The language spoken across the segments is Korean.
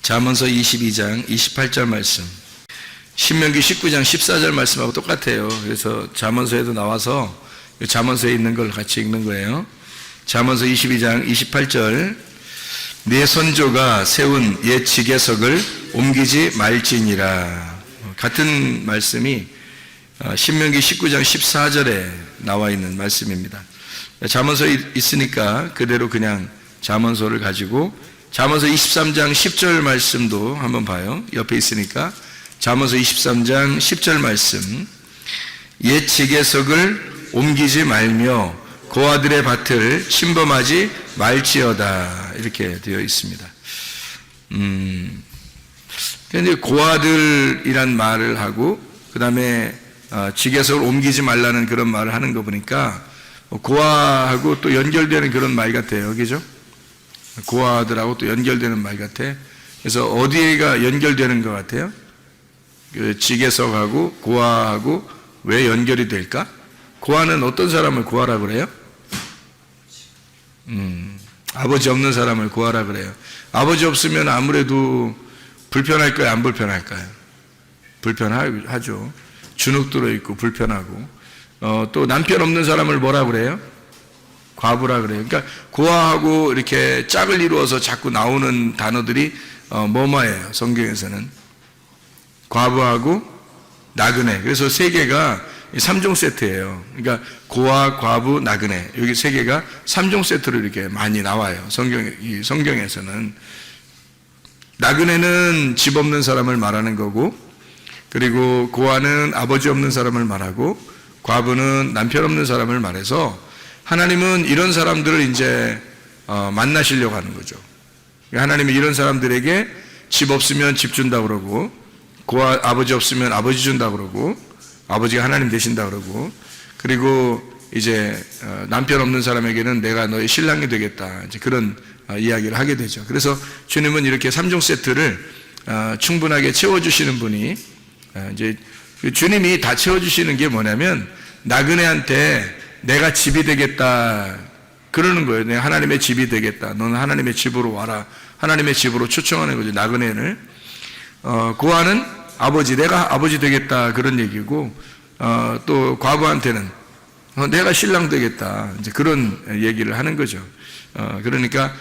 잠언서 22장 28절 말씀, 신명기 19장 14절 말씀하고 똑같아요. 그래서 잠언서에도 나와서 잠언서에 있는 걸 같이 읽는 거예요. 잠언서 22장 28절, 네 선조가 세운 옛 지계석을 옮기지 말지니라. 같은 말씀이 신명기 19장 14절에 나와 있는 말씀입니다. 잠언서에 있으니까 그대로 그냥 잠언서를 가지고 잠언서 23장 10절 말씀도 한번 봐요. 옆에 있으니까 잠언서 23장 10절 말씀, 옛 지계석을 옮기지 말며 고아들의 밭을 침범하지 말지어다, 이렇게 되어 있습니다. 근데 고아들이란 말을 하고 그 다음에 지계석을 옮기지 말라는 그런 말을 하는 거 보니까 고아하고 또 연결되는 그런 말 같아요. 그죠? 고아들하고 또 연결되는 말 같아. 그래서 어디가 연결되는 것 같아요? 그 지계석하고 고아하고 왜 연결이 될까? 고아는 어떤 사람을 고아라 그래요? 아버지 없는 사람을 고아라 그래요. 아버지 없으면 아무래도 불편할까요? 안 불편할까요? 불편하죠. 주눅 들어있고 불편하고. 또 남편 없는 사람을 뭐라 그래요? 과부라 그래요. 그러니까 고아하고 이렇게 짝을 이루어서 자꾸 나오는 단어들이 뭐뭐예요. 성경에서는 과부하고 나그네. 그래서 세 개가 3종 세트예요. 그러니까 고아, 과부, 나그네, 여기 세 개가 3종 세트로 이렇게 많이 나와요. 성경에서는 나그네는 집 없는 사람을 말하는 거고, 그리고 고아는 아버지 없는 사람을 말하고, 과부는 남편 없는 사람을 말해서 하나님은 이런 사람들을 이제 만나시려고 하는 거죠. 하나님이 이런 사람들에게 집 없으면 집 준다 그러고, 고아 아버지 없으면 아버지 준다 그러고, 아버지가 하나님 되신다 그러고, 그리고 이제 남편 없는 사람에게는 내가 너의 신랑이 되겠다, 이제 그런 이야기를 하게 되죠. 그래서 주님은 이렇게 3종 세트를 충분하게 채워주시는 분이, 이제 주님이 다 채워주시는 게 뭐냐면 나그네한테 내가 집이 되겠다 그러는 거예요. 내가 하나님의 집이 되겠다, 너는 하나님의 집으로 와라, 하나님의 집으로 초청하는 거죠. 나그네를. 고아는 아버지, 내가 아버지 되겠다 그런 얘기고, 또 과부한테는 내가 신랑 되겠다, 이제 그런 얘기를 하는 거죠. 그러니까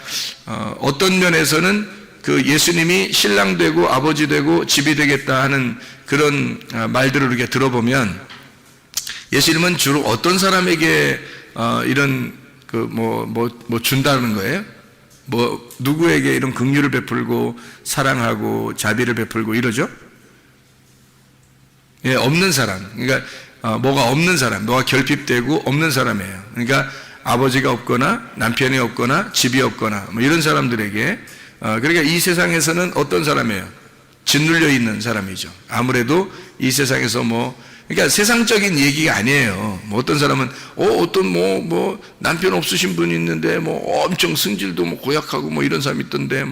어떤 면에서는 그 예수님이 신랑 되고 아버지 되고 집이 되겠다 하는 그런 말들을 이렇게 들어보면 예수님은 주로 어떤 사람에게 이런 뭐 준다는 거예요? 뭐 누구에게 이런 긍휼을 베풀고 사랑하고 자비를 베풀고 이러죠? 예, 없는 사람. 그러니까 뭐가 없는 사람, 뭐가 결핍되고 없는 사람이에요. 그러니까 아버지가 없거나 남편이 없거나 집이 없거나 뭐 이런 사람들에게, 그러니까 이 세상에서는 어떤 사람이에요? 짓눌려 있는 사람이죠. 아무래도 이 세상에서 그러니까 세상적인 얘기가 아니에요. 뭐 어떤 사람은 어떤 뭐 남편 없으신 분이 있는데 엄청 승질도 고약하고 이런 사람이 있던데,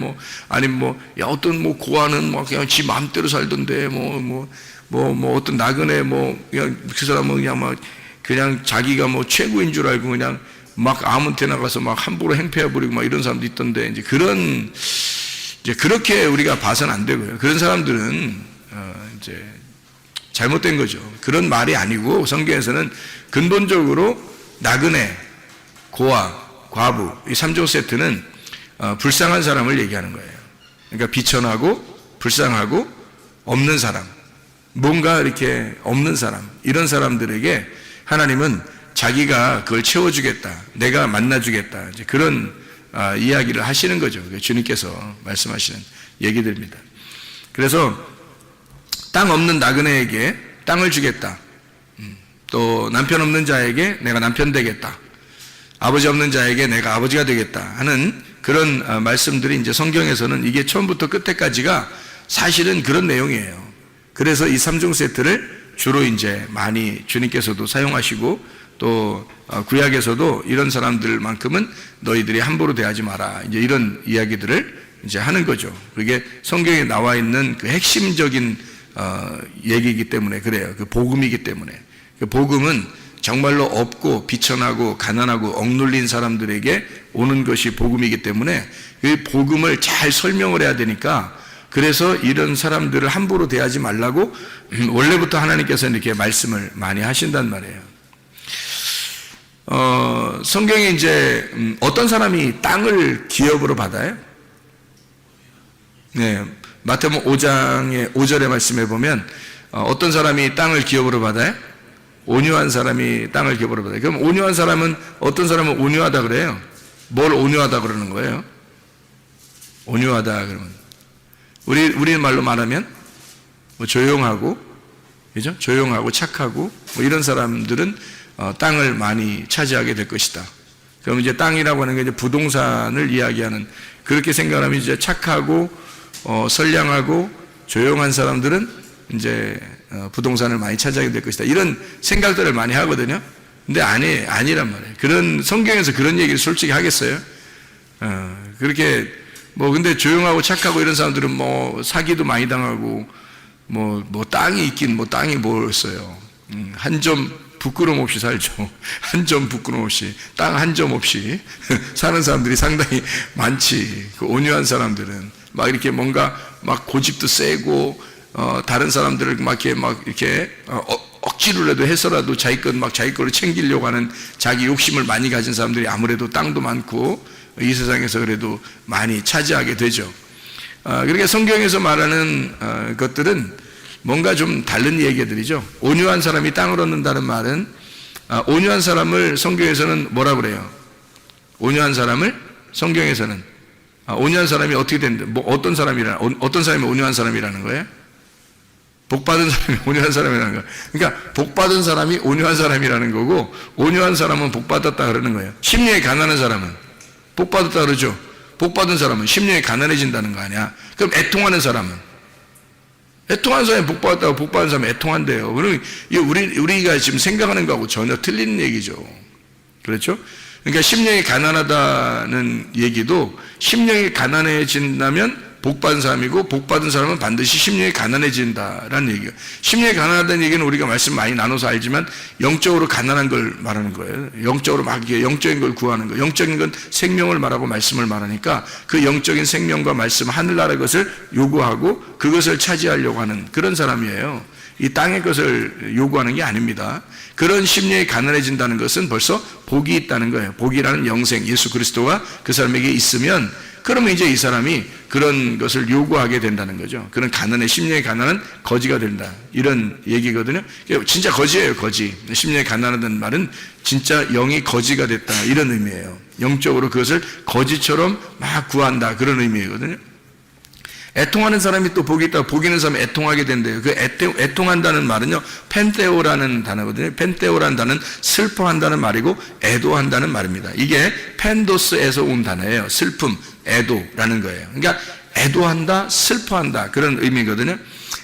아니면 야 어떤 고아는 그냥 지 마음대로 살던데, 어떤 나그네 그냥 그 사람은 그냥 자기가 최고인 줄 알고 그냥 아무 데나 가서 함부로 행패해 버리고 이런 사람도 있던데, 이제 그렇게 우리가 봐서는 안 되고요. 그런 사람들은 이제 잘못된 거죠. 그런 말이 아니고 성경에서는 근본적으로 나그네, 고아, 과부 이 3종 세트는 불쌍한 사람을 얘기하는 거예요. 그러니까 비천하고 불쌍하고 없는 사람, 뭔가 이렇게 없는 사람, 이런 사람들에게 하나님은 자기가 그걸 채워주겠다, 내가 만나주겠다, 이제 그런 이야기를 하시는 거죠. 주님께서 말씀하시는 얘기들입니다. 그래서 땅 없는 나그네에게 땅을 주겠다, 또 남편 없는 자에게 내가 남편 되겠다, 아버지 없는 자에게 내가 아버지가 되겠다 하는 그런 말씀들이 이제 성경에서는 이게 처음부터 끝에까지가 사실은 그런 내용이에요. 그래서 이 3종 세트를 주로 이제 많이 주님께서도 사용하시고, 또 구약에서도 이런 사람들만큼은 너희들이 함부로 대하지 마라, 이제 이런 이야기들을 이제 하는 거죠. 그게 성경에 나와 있는 그 핵심적인 얘기이기 때문에 그래요. 그 복음이기 때문에. 그 복음은 정말로 없고 비천하고 가난하고 억눌린 사람들에게 오는 것이 복음이기 때문에 그 복음을 잘 설명을 해야 되니까 그래서 이런 사람들을 함부로 대하지 말라고 원래부터 하나님께서 이렇게 말씀을 많이 하신단 말이에요. 성경에 이제 어떤 사람이 땅을 기업으로 받아요? 네, 마태복음 5장의 5절의 말씀에 보면 어떤 사람이 땅을 기업으로 받아요? 온유한 사람이 땅을 기업으로 받아요. 그럼 온유한 사람은, 어떤 사람은 온유하다 그래요? 뭘 온유하다 그러는 거예요? 온유하다 그러면 우리 말로 말하면 뭐 조용하고, 그죠? 조용하고 착하고 뭐 이런 사람들은 땅을 많이 차지하게 될 것이다. 그럼 이제 땅이라고 하는 게 이제 부동산을 이야기하는, 그렇게 생각하면 이제 착하고 선량하고 조용한 사람들은 이제 부동산을 많이 차지하게 될 것이다. 이런 생각들을 많이 하거든요. 근데 아니란 말이에요. 그런, 성경에서 그런 얘기를 솔직히 하겠어요? 그렇게 뭐 근데 조용하고 착하고 이런 사람들은 뭐 사기도 많이 당하고 뭐 땅이 있긴 뭐 땅이 뭘 써요. 한 점 부끄럼 없이 살죠. 한 점 부끄럼 없이, 땅 한 점 없이 사는 사람들이 상당히 많지. 그 온유한 사람들은 막 이렇게 뭔가 막 고집도 세고 다른 사람들을 막 이렇게 억지로라도 해서라도 자기 거를 챙기려고 하는 자기 욕심을 많이 가진 사람들이 아무래도 땅도 많고 이 세상에서 그래도 많이 차지하게 되죠. 그러니까 성경에서 말하는 것들은 뭔가 좀 다른 얘기들이죠. 온유한 사람이 땅을 얻는다는 말은, 온유한 사람을 성경에서는 뭐라 그래요? 온유한 사람을 성경에서는, 온유한 사람이 어떻게 되는데, 뭐 어떤 사람이 온유한 사람이라는 거예요? 복받은 사람이 온유한 사람이라는 거예요. 그러니까 복받은 사람이 온유한 사람이라는 거고, 온유한 사람은 복받았다 그러는 거예요. 심령이 가난한 사람은 복받았다 그러죠. 복받은 사람은 심령이 가난해진다는 거 아니야. 그럼 애통하는 사람은, 애통하는 사람이 복받았다고 복받은 사람이 애통한대요. 그러면 우리가 지금 생각하는 거하고 전혀 틀린 얘기죠. 그렇죠? 그러니까 심령이 가난하다는 얘기도, 심령이 가난해진다면 복받은 사람이고, 복받은 사람은 반드시 심령이 가난해진다라는 얘기예요. 심령이 가난하다는 얘기는 우리가 말씀 많이 나눠서 알지만 영적으로 가난한 걸 말하는 거예요. 영적으로 막 이렇게 영적인 걸 구하는 거예요. 영적인 건 생명을 말하고 말씀을 말하니까 그 영적인 생명과 말씀, 하늘나라의 것을 요구하고 그것을 차지하려고 하는 그런 사람이에요. 이 땅의 것을 요구하는 게 아닙니다. 그런 심령이 가난해진다는 것은 벌써 복이 있다는 거예요. 복이라는 영생, 예수 그리스도가 그 사람에게 있으면, 그러면 이제 이 사람이 그런 것을 요구하게 된다는 거죠. 그런 가난의, 심령의 가난은 거지가 된다, 이런 얘기거든요. 진짜 거지예요, 거지. 심령이 가난하다는 말은 진짜 영이 거지가 됐다, 이런 의미예요. 영적으로 그것을 거지처럼 막 구한다, 그런 의미거든요. 애통하는 사람이 또 복이 있다고, 복 있는 사람이 애통하게 된대요. 그 애통한다는 말은요, 펜테오라는 단어거든요. 펜테오라는 단어는 슬퍼한다는 말이고 애도한다는 말입니다. 이게 펜도스에서 온 단어예요. 슬픔, 애도라는 거예요. 그러니까 애도한다, 슬퍼한다, 그런 의미거든요.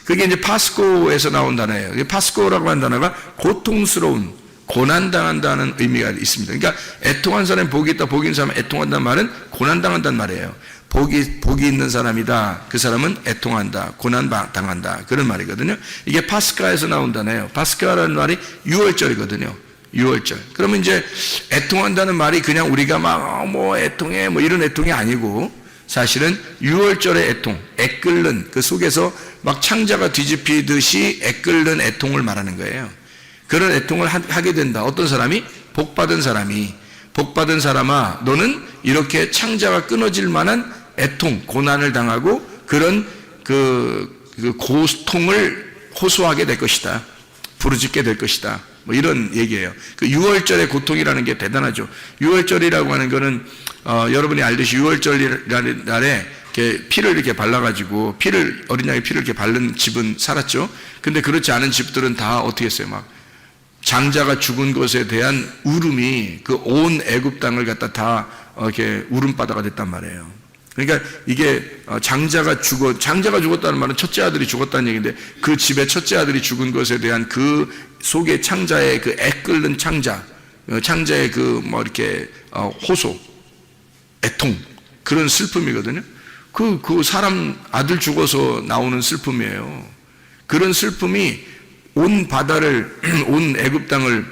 그게 이제 파스코에서 나온 단어예요. 파스코라고 하는 단어가 고통스러운, 고난당한다는 의미가 있습니다. 그러니까 애통한 사람이 복이 있다, 복이 있는 사람이 애통한다는 말은 고난당한다는 말이에요. 복이 있는 사람이다, 그 사람은 애통한다, 고난당한다, 그런 말이거든요. 이게 파스카에서 나온다네요. 파스카라는 말이 6월절이거든요. 6월절. 그러면 이제 애통한다는 말이 그냥 우리가 막 뭐 애통해 뭐 이런 애통이 아니고, 사실은 6월절의 애통, 애끓는, 그 속에서 막 창자가 뒤집히듯이 애끓는 애통을 말하는 거예요. 그런 애통을 하게 된다. 어떤 사람이? 복받은 사람이, 복받은 사람아, 너는 이렇게 창자가 끊어질 만한 애통, 고난을 당하고 그런 그 고통을 호소하게 될 것이다, 부르짖게 될 것이다, 뭐 이런 얘기예요. 그 6월절의 고통이라는 게 대단하죠. 6월절이라고 하는 거는 여러분이 알듯이 6월절 날에 이렇게 피를 이렇게 발라가지고 어린 양의 피를 이렇게 바른 집은 살았죠. 근데 그렇지 않은 집들은 다 어떻게 했어요? 막 장자가 죽은 것에 대한 울음이 그 온 애굽 땅을 갖다 다 이렇게 울음바다가 됐단 말이에요. 그러니까 이게 장자가 죽었다는 말은 첫째 아들이 죽었다는 얘기인데, 그 집의 첫째 아들이 죽은 것에 대한 그 속에 창자의 그 애끓는 창자의 그 뭐 이렇게 호소, 애통, 그런 슬픔이거든요. 그 사람 아들 죽어서 나오는 슬픔이에요. 그런 슬픔이 온 바다를, 온 애굽 땅을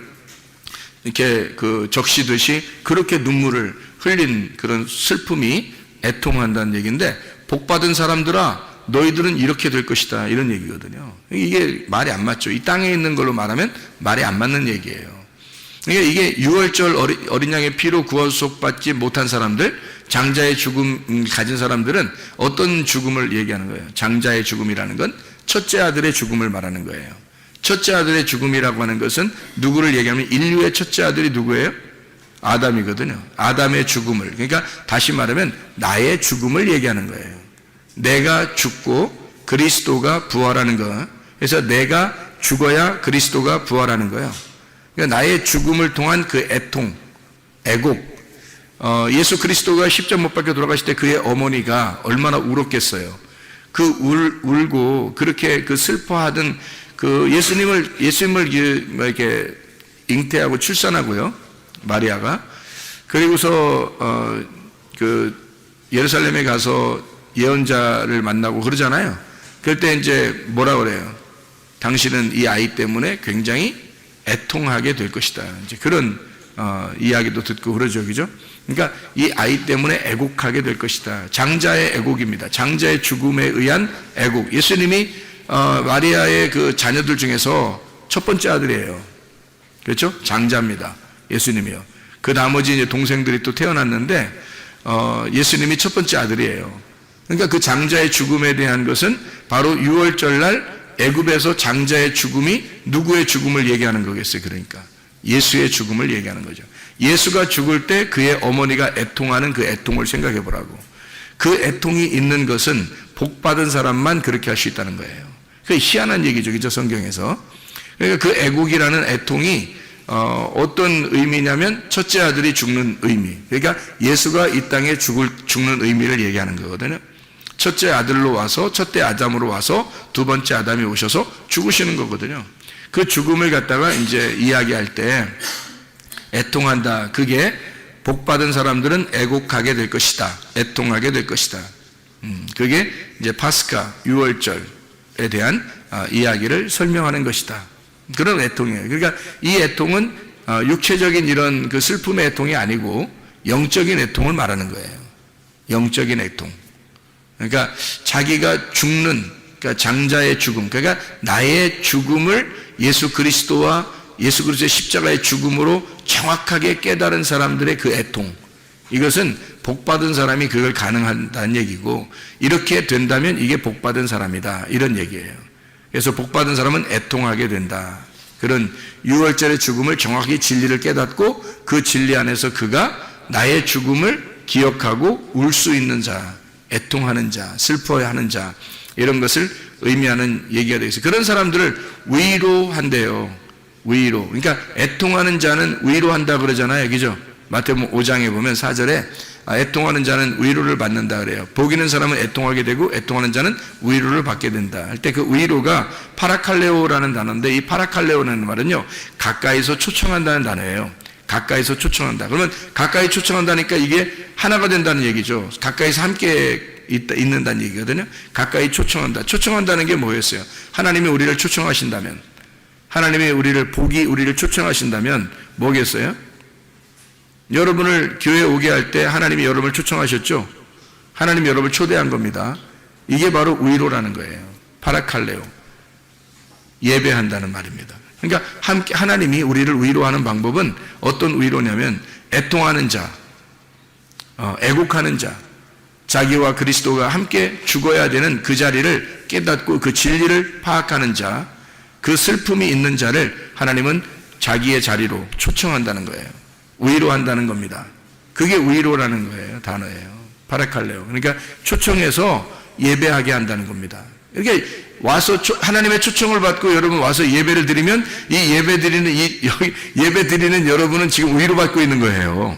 이렇게 적시듯이 그렇게 눈물을 흘린 그런 슬픔이 애통한다는 얘기인데, 복받은 사람들아, 너희들은 이렇게 될 것이다, 이런 얘기거든요. 이게 말이 안 맞죠. 이 땅에 있는 걸로 말하면 말이 안 맞는 얘기예요. 그러니까 이게 6월절 어린 양의 피로 구원속받지 못한 사람들, 장자의 죽음 가진 사람들은 어떤 죽음을 얘기하는 거예요? 장자의 죽음이라는 건 첫째 아들의 죽음을 말하는 거예요. 첫째 아들의 죽음이라고 하는 것은 누구를 얘기하면 인류의 첫째 아들이 누구예요? 아담이거든요. 아담의 죽음을, 그러니까 다시 말하면 나의 죽음을 얘기하는 거예요. 내가 죽고 그리스도가 부활하는 거. 그래서 내가 죽어야 그리스도가 부활하는 거예요. 그러니까 나의 죽음을 통한 그 애통, 애곡. 예수 그리스도가 십자가 못 박혀 돌아가실 때 그의 어머니가 얼마나 울었겠어요. 그 울고 그렇게 그 슬퍼하던 그 예수님을 이렇게 잉태하고 출산하고요, 마리아가. 그리고서 그 예루살렘에 가서 예언자를 만나고 그러잖아요. 그럴 때 이제 뭐라 그래요? 당신은 이 아이 때문에 굉장히 애통하게 될 것이다. 이제 그런 이야기도 듣고 그러죠, 그죠? 그러니까 이 아이 때문에 애곡하게 될 것이다. 장자의 애곡입니다. 장자의 죽음에 의한 애곡. 예수님이 마리아의 그 자녀들 중에서 첫 번째 아들이에요. 그렇죠? 장자입니다. 예수님이요. 그 나머지 이제 동생들이 또 태어났는데 예수님이 첫 번째 아들이에요. 그러니까 그 장자의 죽음에 대한 것은 바로 6월절 날 애굽에서 장자의 죽음이 누구의 죽음을 얘기하는 거겠어요? 그러니까 예수의 죽음을 얘기하는 거죠. 예수가 죽을 때 그의 어머니가 애통하는 그 애통을 생각해 보라고. 그 애통이 있는 것은 복 받은 사람만 그렇게 할 수 있다는 거예요. 그 희한한 얘기죠, 그죠? 성경에서. 그러니까 그 애국이라는 애통이 어떤 의미냐면 첫째 아들이 죽는 의미. 그러니까 예수가 이 땅에 죽는 의미를 얘기하는 거거든요. 첫째 아들로 와서, 첫째 아담으로 와서 두 번째 아담이 오셔서 죽으시는 거거든요. 그 죽음을 갖다가 이제 이야기할 때 애통한다. 그게 복받은 사람들은 애곡하게 될 것이다. 애통하게 될 것이다. 그게 이제 파스카, 6월절에 대한 이야기를 설명하는 것이다. 그런 애통이에요. 그러니까 이 애통은 육체적인 이런 그 슬픔의 애통이 아니고 영적인 애통을 말하는 거예요. 영적인 애통. 그러니까 자기가 죽는, 그러니까 장자의 죽음, 그러니까 나의 죽음을 예수 그리스도와 예수 그리스도의 십자가의 죽음으로 정확하게 깨달은 사람들의 그 애통, 이것은 복받은 사람이 그걸 가능하다는 얘기고, 이렇게 된다면 이게 복받은 사람이다, 이런 얘기예요. 그래서 복받은 사람은 애통하게 된다. 그런 6월절의 죽음을 정확히 진리를 깨닫고 그 진리 안에서 그가 나의 죽음을 기억하고 울 수 있는 자, 애통하는 자, 슬퍼하는 자, 이런 것을 의미하는 얘기가 되겠어요. 그런 사람들을 위로한대요. 위로. 그러니까 애통하는 자는 위로한다 그러잖아요. 그죠? 마태복음 5장에 보면 4절에 애통하는 자는 위로를 받는다 그래요. 복있는 사람은 애통하게 되고 애통하는 자는 위로를 받게 된다 할 때 그 위로가 파라칼레오라는 단어인데, 이 파라칼레오라는 말은요, 가까이서 초청한다는 단어예요. 가까이서 초청한다. 그러면 가까이 초청한다니까 이게 하나가 된다는 얘기죠. 가까이서 함께 있는다는 얘기거든요. 가까이 초청한다. 초청한다는 게 뭐였어요? 하나님이 우리를 초청하신다면, 하나님이 우리를 초청하신다면 뭐겠어요? 여러분을 교회에 오게 할 때 하나님이 여러분을 초청하셨죠? 하나님이 여러분을 초대한 겁니다. 이게 바로 위로라는 거예요. 파라칼레오. 예배한다는 말입니다. 그러니까 함께 하나님이 우리를 위로하는 방법은 어떤 위로냐면, 애통하는 자, 애곡하는 자, 자기와 그리스도가 함께 죽어야 되는 그 자리를 깨닫고 그 진리를 파악하는 자, 그 슬픔이 있는 자를 하나님은 자기의 자리로 초청한다는 거예요. 위로한다는 겁니다. 그게 위로라는 거예요. 단어예요. 파라칼레오. 그러니까 초청해서 예배하게 한다는 겁니다. 이렇게 와서 하나님의 초청을 받고 여러분 와서 예배를 드리면, 이 예배 드리는 여러분은 지금 위로받고 있는 거예요.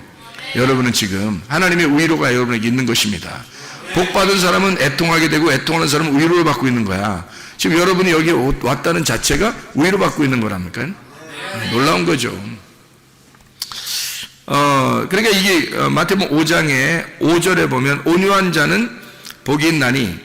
여러분은 지금 하나님의 위로가 여러분에게 있는 것입니다. 복 받은 사람은 애통하게 되고 애통하는 사람은 위로를 받고 있는 거야. 지금 여러분이 여기 왔다는 자체가 위로받고 있는 거랍니까? 놀라운 거죠. 그러니까 이게 마태복음 5장에 5절에 보면 온유한 자는 복이 있나니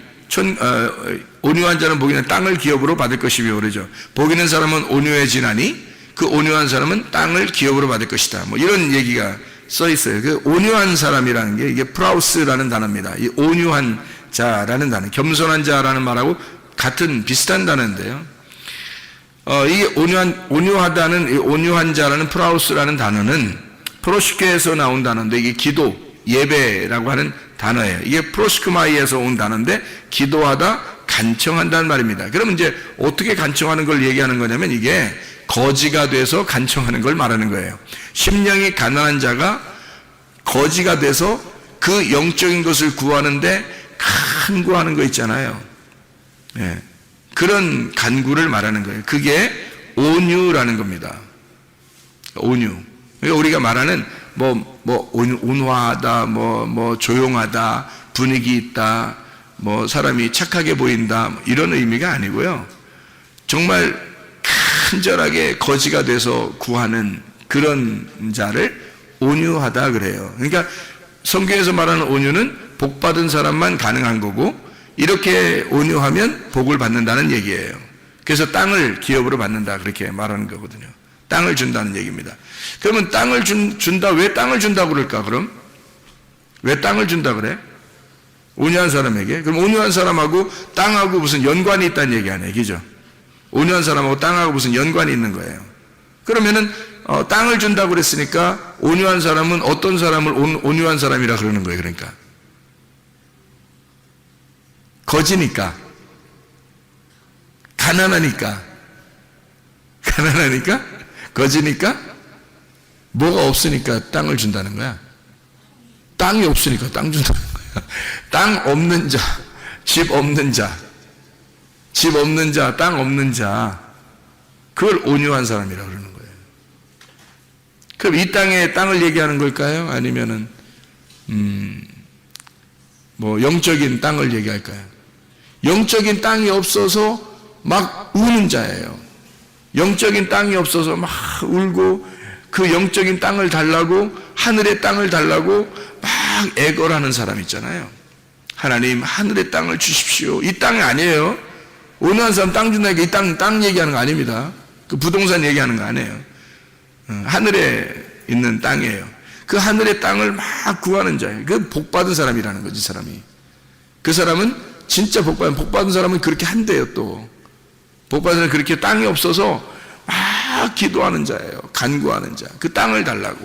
온유한 자는 복이 있는 땅을 기업으로 받을 것이며 그러죠. 복 있는 사람은 온유해지나니 그 온유한 사람은 땅을 기업으로 받을 것이다. 뭐 이런 얘기가 써 있어요. 그 온유한 사람이라는 게 이게 프라우스라는 단어입니다. 이 온유한 자라는 단어, 겸손한 자라는 말하고 같은 비슷한 단어인데요. 이 온유하다는, 이 온유한 자라는 프라우스라는 단어는 프로시케에서 나온 단어인데, 이게 기도, 예배라고 하는 단어예요. 이게 프로시크마이에서 온 단어인데, 기도하다, 간청한다는 말입니다. 그러면 이제 어떻게 간청하는 걸 얘기하는 거냐면, 이게 거지가 돼서 간청하는 걸 말하는 거예요. 심령이 가난한 자가 거지가 돼서 그 영적인 것을 구하는데 간구하는 거 있잖아요. 예. 그런 간구를 말하는 거예요. 그게 온유라는 겁니다. 온유. 그러니까 우리가 말하는 온화하다, 조용하다, 분위기 있다, 사람이 착하게 보인다, 이런 의미가 아니고요. 정말 간절하게 거지가 돼서 구하는 그런 자를 온유하다 그래요. 그러니까 성경에서 말하는 온유는 복 받은 사람만 가능한 거고, 이렇게 온유하면 복을 받는다는 얘기예요. 그래서 땅을 기업으로 받는다, 그렇게 말하는 거거든요. 땅을 준다는 얘기입니다. 그러면 땅을 준다, 왜 땅을 준다고 그럴까, 그럼? 왜 땅을 준다 그래? 온유한 사람에게? 그럼 온유한 사람하고 땅하고 무슨 연관이 있다는 얘기 아니에요, 그죠? 온유한 사람하고 땅하고 무슨 연관이 있는 거예요. 그러면은 땅을 준다고 그랬으니까 온유한 사람은 어떤 사람을 온유한 사람이라 그러는 거예요, 그러니까. 거지니까, 가난하니까, 거지니까, 뭐가 없으니까 땅을 준다는 거야. 땅이 없으니까 땅 준다는 거야. 땅 없는 자, 집 없는 자, 땅 없는 자, 그걸 온유한 사람이라고 그러는 거예요. 그럼 이 땅을 얘기하는 걸까요? 아니면은 영적인 땅을 얘기할까요? 영적인 땅이 없어서 막 우는 자예요. 영적인 땅이 없어서 막 울고, 그 영적인 땅을 달라고, 하늘의 땅을 달라고 막 애걸하는 사람 있잖아요. 하나님, 하늘의 땅을 주십시오. 이 땅이 아니에요. 온유한 사람 땅 준다니까 이 땅 얘기하는 거 아닙니다. 그 부동산 얘기하는 거 아니에요. 하늘에 있는 땅이에요. 그 하늘의 땅을 막 구하는 자예요. 그 복 받은 사람이라는 거지, 사람이. 그 사람은 진짜 복 받은 사람은 그렇게 한대요, 또. 복 받은 사람은 그렇게 땅이 없어서 막 기도하는 자예요. 간구하는 자. 그 땅을 달라고.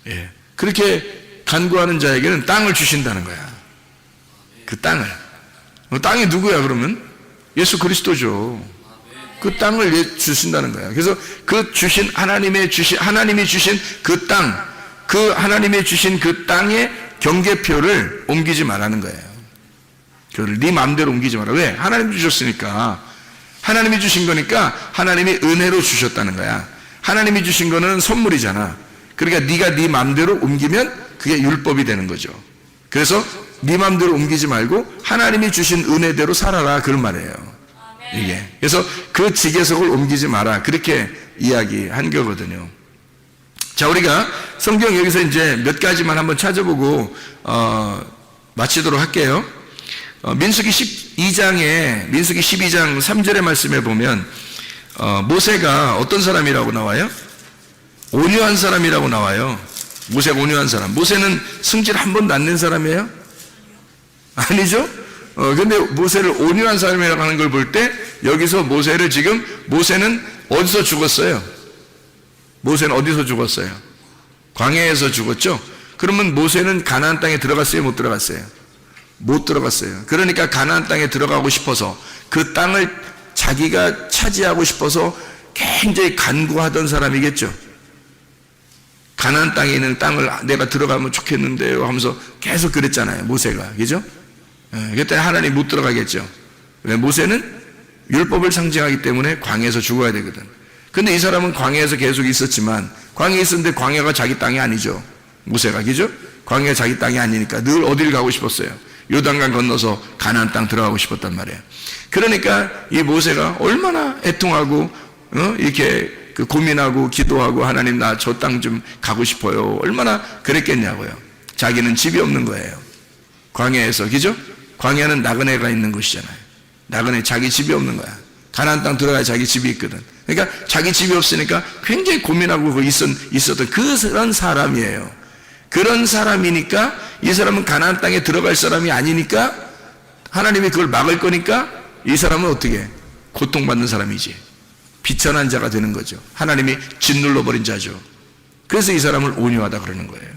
예. 그렇게 간구하는 자에게는 땅을 주신다는 거야. 그 땅을. 땅이 누구야, 그러면? 예수 그리스도죠. 그 땅을 주신다는 거야. 그래서 그 하나님이 주신 그 땅, 하나님이 주신 그 땅의 경계표를 옮기지 말라는 거예요. 그걸 네 마음대로 옮기지 마라. 왜? 하나님이 주셨으니까. 하나님이 주신 거니까 하나님이 은혜로 주셨다는 거야. 하나님이 주신 거는 선물이잖아. 그러니까 네가 네 마음대로 옮기면 그게 율법이 되는 거죠. 그래서 네 마음대로 옮기지 말고 하나님이 주신 은혜대로 살아라, 그런 말이에요. 이게. 그래서 그 지계석을 옮기지 마라, 그렇게 이야기한 거거든요. 자, 우리가 성경 여기서 이제 몇 가지만 한번 찾아보고 마치도록 할게요. 민수기 12장 3절의 말씀에 보면 모세가 어떤 사람이라고 나와요? 온유한 사람이라고 나와요. 모세가 온유한 사람. 모세는 승질 한 번도 안 낸 사람이에요? 아니죠? 근데 모세를 온유한 사람이라고 하는 걸 볼 때, 여기서 모세는 어디서 죽었어요? 모세는 어디서 죽었어요? 광야에서 죽었죠? 그러면 모세는 가나안 땅에 들어갔어요? 못 들어갔어요? 못 들어갔어요. 그러니까 가나안 땅에 들어가고 싶어서, 그 땅을 자기가 차지하고 싶어서 굉장히 간구하던 사람이겠죠. 가나안 땅에 있는 땅을 내가 들어가면 좋겠는데요 하면서 계속 그랬잖아요, 모세가. 그죠? 그때 하나님 못 들어가겠죠. 왜? 모세는 율법을 상징하기 때문에 광야에서 죽어야 되거든. 근데 이 사람은 광야에서 계속 있었지만, 광야에 있었는데 광야가 자기 땅이 아니죠, 모세가. 그죠? 광야가 자기 땅이 아니니까 늘 어딜 가고 싶었어요? 요단강 건너서 가나안 땅 들어가고 싶었단 말이에요. 그러니까 이 모세가 얼마나 애통하고 이렇게 고민하고 기도하고, 하나님 나 저 땅 좀 가고 싶어요, 얼마나 그랬겠냐고요. 자기는 집이 없는 거예요, 광야에서. 그죠? 광야는 나그네가 있는 곳이잖아요. 나그네, 자기 집이 없는 거야. 가나안 땅 들어가야 자기 집이 있거든. 그러니까 자기 집이 없으니까 굉장히 고민하고 있었던 그런 사람이에요. 그런 사람이니까 이 사람은 가나안 땅에 들어갈 사람이 아니니까 하나님이 그걸 막을 거니까 이 사람은 어떻게 고통받는 사람이지, 비천한 자가 되는 거죠. 하나님이 짓눌러버린 자죠. 그래서 이 사람을 온유하다 그러는 거예요.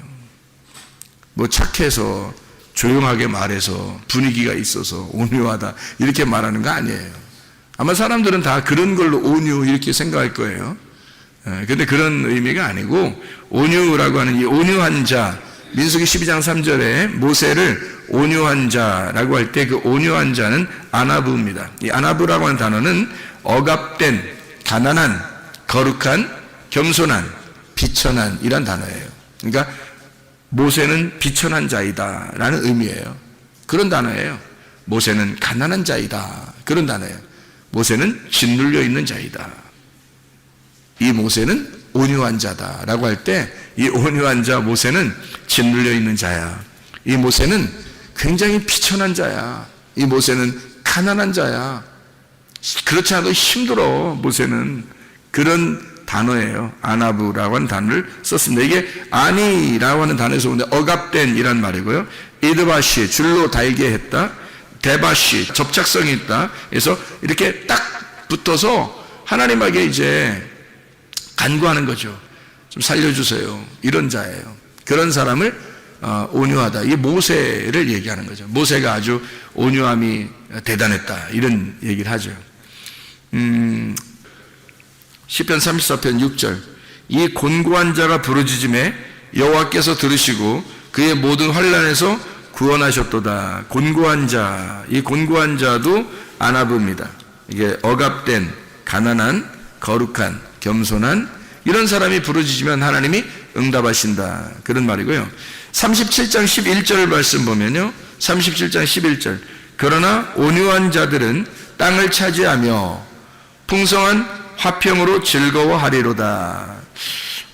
뭐 착해서 조용하게 말해서 분위기가 있어서 온유하다 이렇게 말하는 거 아니에요. 아마 사람들은 다 그런 걸로 온유 이렇게 생각할 거예요. 근데 그런 의미가 아니고, 온유라고 하는 이 온유한 자, 민수기 12장 3절에 모세를 온유한 자라고 할 때 그 온유한 자는 아나브입니다. 이 아나브라고 하는 단어는 억압된, 가난한, 거룩한, 겸손한, 비천한 이란 단어예요. 그러니까 모세는 비천한 자이다 라는 의미예요. 그런 단어예요. 모세는 가난한 자이다, 그런 단어예요. 모세는 짓눌려 있는 자이다. 이 모세는 온유한 자다라고 할 때 이 온유한 자 모세는 짓눌려 있는 자야. 이 모세는 굉장히 비천한 자야. 이 모세는 가난한 자야. 그렇지 않아도 힘들어. 모세는 그런 단어예요. 아나브라고 하는 단어를 썼습니다. 이게 아니라고 하는 단어에서 오는데 억압된 이란 말이고요. 이드바시, 줄로 달게 했다. 데바시, 접착성이 있다. 그래서 이렇게 딱 붙어서 하나님에게 이제 간구하는 거죠. 좀 살려주세요. 이런 자예요. 그런 사람을 온유하다. 이 모세를 얘기하는 거죠. 모세가 아주 온유함이 대단했다, 이런 얘기를 하죠. 시편 34편 6절, 이 곤고한 자가 부르짖음에 여호와께서 들으시고 그의 모든 환난에서 구원하셨도다. 곤고한 자, 이 곤고한 자도 아나브입니다. 이게 억압된, 가난한, 거룩한, 겸손한 이런 사람이 부르짖으면 하나님이 응답하신다, 그런 말이고요. 37장 11절 말씀 보면요, 37장 11절, 그러나 온유한 자들은 땅을 차지하며 풍성한 화평으로 즐거워하리로다.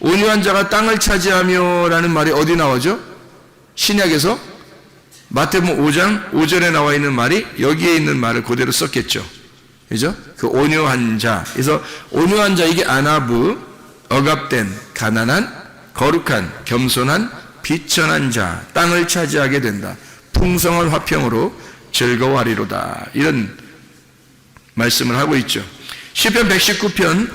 온유한 자가 땅을 차지하며 라는 말이 어디 나오죠? 신약에서 마태복음 5장 5절에 나와 있는 말이 여기에 있는 말을 그대로 썼겠죠. 그죠? 그 온유한 자. 그래서 온유한 자, 이게 아나브, 억압된, 가난한, 거룩한, 겸손한, 비천한 자, 땅을 차지하게 된다. 풍성한 화평으로 즐거워하리로다. 이런 말씀을 하고 있죠. 시편 119편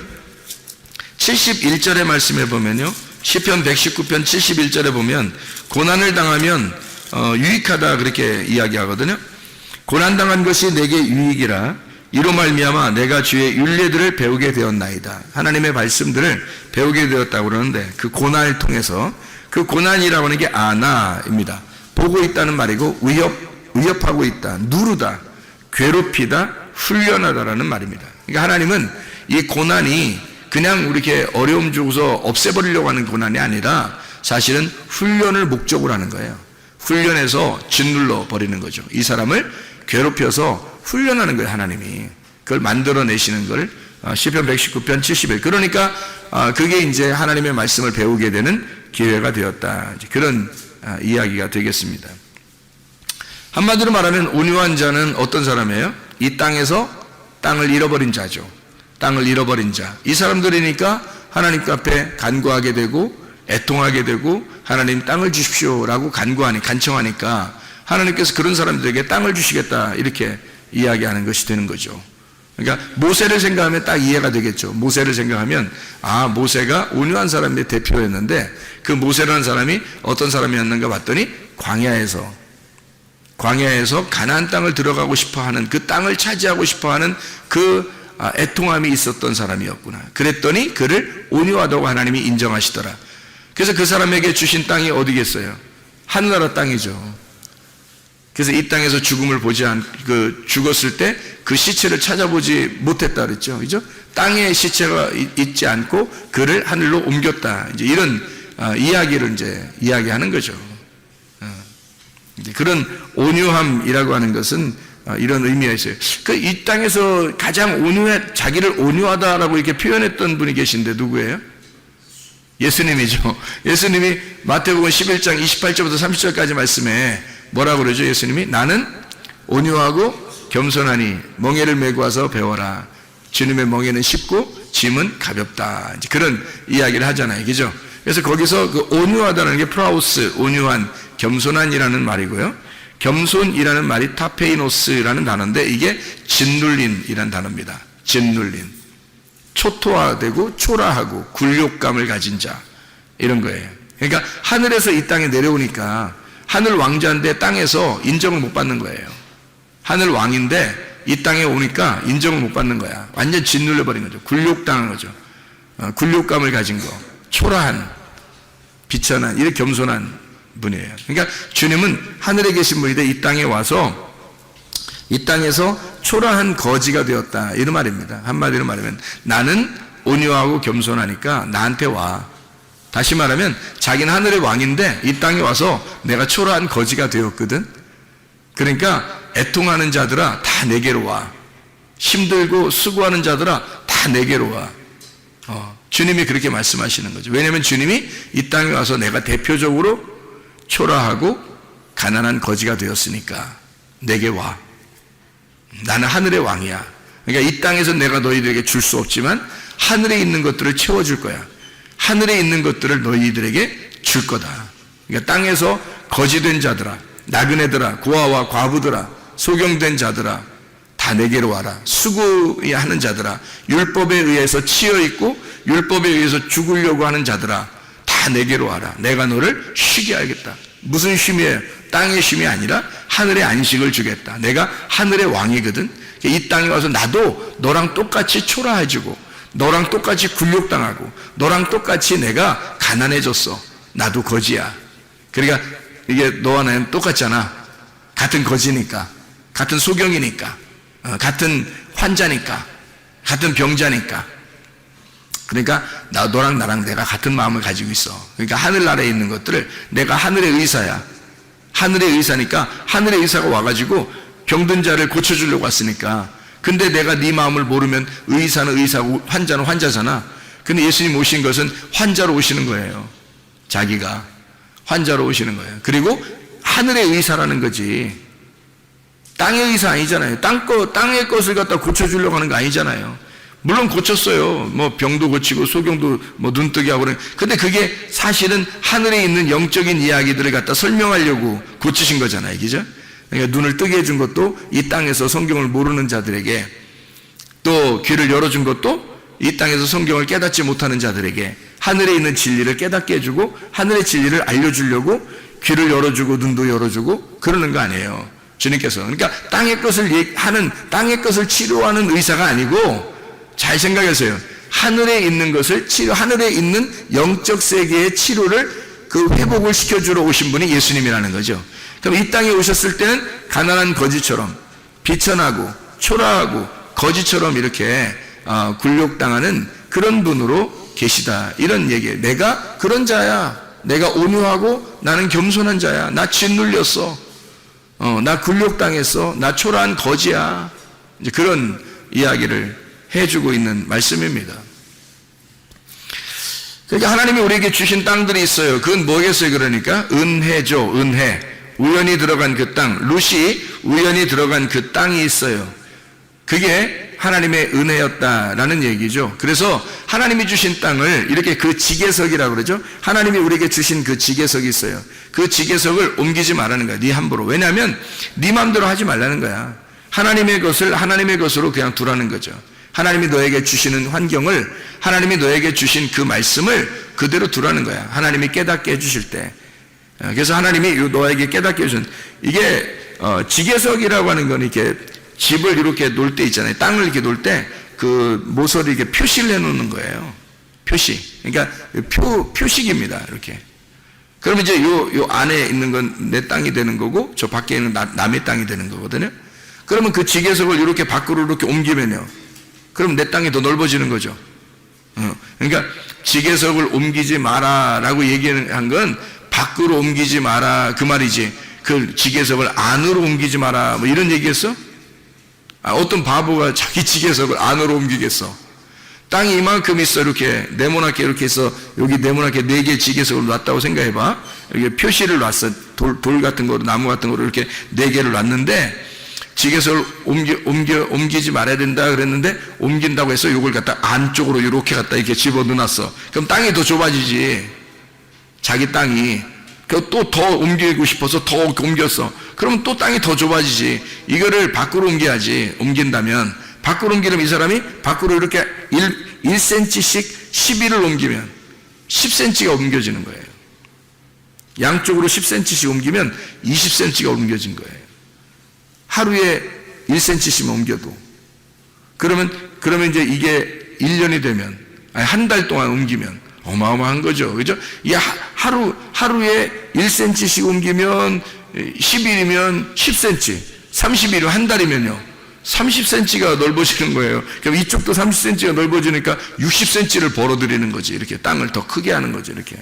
71절의 말씀에 보면요, 시편 119편 71절에 보면 고난을 당하면 유익하다 그렇게 이야기하거든요. 고난당한 것이 내게 유익이라 이로 말미암아 내가 주의 율례들을 배우게 되었나이다. 하나님의 말씀들을 배우게 되었다고 그러는데, 그 고난을 통해서, 그 고난이라고 하는 게 아나입니다. 보고 있다는 말이고, 위협하고 있다, 누르다, 괴롭히다, 훈련하다라는 말입니다. 그러니까 하나님은 이 고난이 그냥 이렇게 어려움 주고서 없애버리려고 하는 고난이 아니라 사실은 훈련을 목적으로 하는 거예요. 훈련해서 짓눌러 버리는 거죠. 이 사람을 괴롭혀서 훈련하는 거예요. 하나님이 그걸 만들어내시는 걸 시편 119편 70일. 그러니까 그게 이제 하나님의 말씀을 배우게 되는 기회가 되었다, 그런 이야기가 되겠습니다. 한마디로 말하면 온유한 자는 어떤 사람이에요? 이 땅에서 땅을 잃어버린 자죠. 땅을 잃어버린 자. 이 사람들이니까 하나님 앞에 간구하게 되고 애통하게 되고, 하나님 땅을 주십시오라고 간청하니까 하나님께서 그런 사람들에게 땅을 주시겠다, 이렇게 이야기하는 것이 되는 거죠. 그러니까 모세를 생각하면 딱 이해가 되겠죠. 모세를 생각하면 모세가 온유한 사람의 대표였는데, 그 모세라는 사람이 어떤 사람이었는가 봤더니 광야에서 가나안 땅을 들어가고 싶어하는, 그 땅을 차지하고 싶어하는 그 애통함이 있었던 사람이었구나. 그랬더니 그를 온유하다고 하나님이 인정하시더라. 그래서 그 사람에게 주신 땅이 어디겠어요? 하늘나라 땅이죠. 그래서 이 땅에서 죽음을 죽었을 때 그 시체를 찾아보지 못했다 그랬죠. 그죠? 땅에 시체가 있지 않고 그를 하늘로 옮겼다. 이제 이런 이야기를 이제 이야기하는 거죠. 그런 온유함이라고 하는 것은 이런 의미가 있어요. 이 땅에서 가장 자기를 온유하다라고 이렇게 표현했던 분이 계신데 누구예요? 예수님이죠. 예수님이 마태복음 11장 28절부터 30절까지 말씀에 뭐라고 그러죠? 예수님이 나는 온유하고 겸손하니 멍에를 메고 와서 배워라. 주님의 멍에는 쉽고 짐은 가볍다. 이제 그런 이야기를 하잖아요. 그죠? 그래서 거기서 그 온유하다는 게 프라우스, 온유한, 겸손한이라는 말이고요. 겸손이라는 말이 타페이노스라는 단어인데 이게 짓눌린이라는 단어입니다. 짓눌린. 초토화되고 초라하고 굴욕감을 가진 자, 이런 거예요. 그러니까 하늘에서 이 땅에 내려오니까 하늘 왕자인데 땅에서 인정을 못 받는 거예요. 하늘 왕인데 이 땅에 오니까 인정을 못 받는 거야. 완전 짓눌려버린 거죠. 굴욕당한 거죠. 굴욕감을 가진 거, 초라한, 비천한, 이렇게 겸손한 분이에요. 그러니까 주님은 하늘에 계신 분인데 이 땅에 와서 이 땅에서 초라한 거지가 되었다, 이런 말입니다. 한마디로 말하면 나는 온유하고 겸손하니까 나한테 와. 다시 말하면 자기는 하늘의 왕인데 이 땅에 와서 내가 초라한 거지가 되었거든. 그러니까 애통하는 자들아 다 내게로 와. 힘들고 수고하는 자들아 다 내게로 와. 주님이 그렇게 말씀하시는 거죠. 왜냐하면 주님이 이 땅에 와서 내가 대표적으로 초라하고 가난한 거지가 되었으니까 내게 와. 나는 하늘의 왕이야. 그러니까 이 땅에서 내가 너희들에게 줄 수 없지만 하늘에 있는 것들을 채워줄 거야. 하늘에 있는 것들을 너희들에게 줄 거다. 그러니까 땅에서 거지된 자들아, 나그네들아, 고아와 과부들아, 소경된 자들아 다 내게로 와라. 수고하는 자들아, 율법에 의해서 치여있고 율법에 의해서 죽으려고 하는 자들아 다 내게로 와라. 내가 너를 쉬게 하겠다. 무슨 쉼이에요? 땅의 쉼이 아니라 하늘의 안식을 주겠다. 내가 하늘의 왕이거든. 이 땅에 와서 나도 너랑 똑같이 초라해지고 너랑 똑같이 굴욕당하고 너랑 똑같이 내가 가난해졌어. 나도 거지야. 그러니까 이게 너와 나는 똑같잖아. 같은 거지니까, 같은 소경이니까, 같은 환자니까, 같은 병자니까. 그러니까 너랑 나랑 내가 같은 마음을 가지고 있어. 그러니까 하늘나라에 있는 것들을, 내가 하늘의 의사야. 하늘의 의사니까 하늘의 의사가 와가지고 병든 자를 고쳐주려고 왔으니까. 근데 내가 네 마음을 모르면 의사는 의사고 환자는 환자잖아. 근데 예수님 오신 것은 환자로 오시는 거예요. 자기가 환자로 오시는 거예요. 그리고 하늘의 의사라는 거지 땅의 의사 아니잖아요. 땅의 것을 갖다 고쳐주려고 하는 거 아니잖아요. 물론 고쳤어요. 뭐 병도 고치고 소경도 뭐 눈뜨게 하고 그래. 근데 그게 사실은 하늘에 있는 영적인 이야기들을 갖다 설명하려고 고치신 거잖아요. 그죠? 그러니까 눈을 뜨게 해준 것도 이 땅에서 성경을 모르는 자들에게, 또 귀를 열어준 것도 이 땅에서 성경을 깨닫지 못하는 자들에게 하늘에 있는 진리를 깨닫게 해주고 하늘의 진리를 알려주려고 귀를 열어주고 눈도 열어주고 그러는 거 아니에요. 주님께서. 그러니까 땅의 것을 치료하는 의사가 아니고, 잘 생각하세요. 하늘에 있는 것을 하늘에 있는 영적 세계의 치료를, 그 회복을 시켜주러 오신 분이 예수님이라는 거죠. 그럼 이 땅에 오셨을 때는 가난한 거지처럼 비천하고 초라하고 거지처럼 이렇게 굴욕당하는 그런 분으로 계시다, 이런 얘기예요. 내가 그런 자야. 내가 온유하고 나는 겸손한 자야. 나 짓눌렸어. 나 굴욕당했어. 나 초라한 거지야. 이제 그런 이야기를 해주고 있는 말씀입니다. 그러니까 하나님이 우리에게 주신 땅들이 있어요. 그건 뭐겠어요? 그러니까 은혜죠. 은혜. 우연히 들어간 그 땅, 룻이 우연히 들어간 그 땅이 있어요. 그게 하나님의 은혜였다라는 얘기죠. 그래서 하나님이 주신 땅을 이렇게 그 지계석이라고 그러죠. 하나님이 우리에게 주신 그 지계석이 있어요. 그 지계석을 옮기지 말라는 거야. 네 함부로. 왜냐하면 네 마음대로 하지 말라는 거야. 하나님의 것을 하나님의 것으로 그냥 두라는 거죠. 하나님이 너에게 주시는 환경을, 하나님이 너에게 주신 그 말씀을 그대로 두라는 거야. 하나님이 깨닫게 해주실 때. 그래서 하나님이 너에게 깨닫게 해준, 이게 지계석이라고 하는 건 이렇게 집을 이렇게 놓을 때 있잖아요. 땅을 이렇게 놓을 때 그 모서리 이렇게 표시를 해놓는 거예요. 표시. 그러니까 표식입니다. 이렇게. 그러면 이제 요 안에 있는 건 내 땅이 되는 거고 저 밖에 있는 남의 땅이 되는 거거든요. 그러면 그 지계석을 이렇게 밖으로 이렇게 옮기면요, 그럼 내 땅이 더 넓어지는 거죠. 그러니까 지계석을 옮기지 마라라고 얘기한 건 밖으로 옮기지 마라 그 말이지, 그 지계석을 안으로 옮기지 마라 뭐 이런 얘기했어? 어떤 바보가 자기 지계석을 안으로 옮기겠어? 땅이 이만큼 있어. 이렇게 네모나게 이렇게 해서 여기 네모나게 4개 지계석을 놨다고 생각해봐. 이렇게 표시를 놨어. 돌 같은 거로, 나무 같은 거로 이렇게 4개를 놨는데 지계석을 옮기지 말아야 된다 그랬는데 옮긴다고 해서 이걸 갖다 안쪽으로 이렇게 갖다 이렇게 집어넣어놨어. 그럼 땅이 더 좁아지지. 자기 땅이 또 더 옮기고 싶어서 더 옮겼어. 그러면 또 땅이 더 좁아지지. 이거를 밖으로 옮겨야지. 옮긴다면 밖으로 옮기려면 이 사람이 밖으로 이렇게 1cm씩 11을 옮기면 10cm가 옮겨지는 거예요. 양쪽으로 10cm씩 옮기면 20cm가 옮겨진 거예요. 하루에 1cm씩만 옮겨도. 그러면 이제 이게 1년이 되면, 한 달 동안 옮기면 어마어마한 거죠. 그죠? 이 하루에 1cm씩 옮기면 10일이면 10cm, 30일이면 한 달이면요. 30cm가 넓어지는 거예요. 그럼 이쪽도 30cm가 넓어지니까 60cm를 벌어들이는 거지. 이렇게 땅을 더 크게 하는 거죠. 이렇게.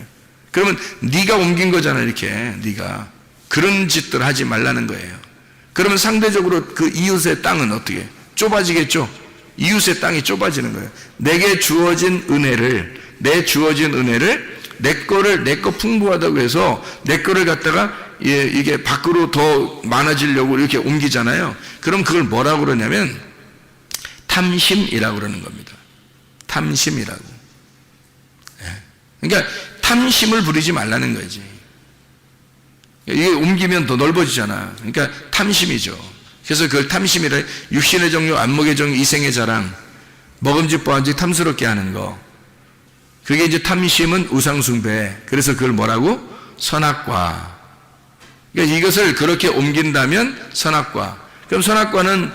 그러면 네가 옮긴 거잖아. 이렇게. 네가. 그런 짓들 하지 말라는 거예요. 그러면 상대적으로 그 이웃의 땅은 어떻게? 좁아지겠죠? 이웃의 땅이 좁아지는 거예요. 내게 주어진 은혜를, 내 거 풍부하다고 해서 내 거를 갖다가 이게 밖으로 더 많아지려고 이렇게 옮기잖아요. 그럼 그걸 뭐라고 그러냐면 탐심이라고 그러는 겁니다. 탐심이라고. 그러니까 탐심을 부리지 말라는 거지. 이게 옮기면 더 넓어지잖아. 그러니까 탐심이죠. 그래서 그걸 탐심이라, 육신의 정욕, 안목의 정욕, 이생의 자랑, 먹음직 보암직 탐스럽게 하는 거. 그게 이제 탐심은 우상숭배. 그래서 그걸 뭐라고? 선악과. 그러니까 이것을 그렇게 옮긴다면 선악과. 그럼 선악과는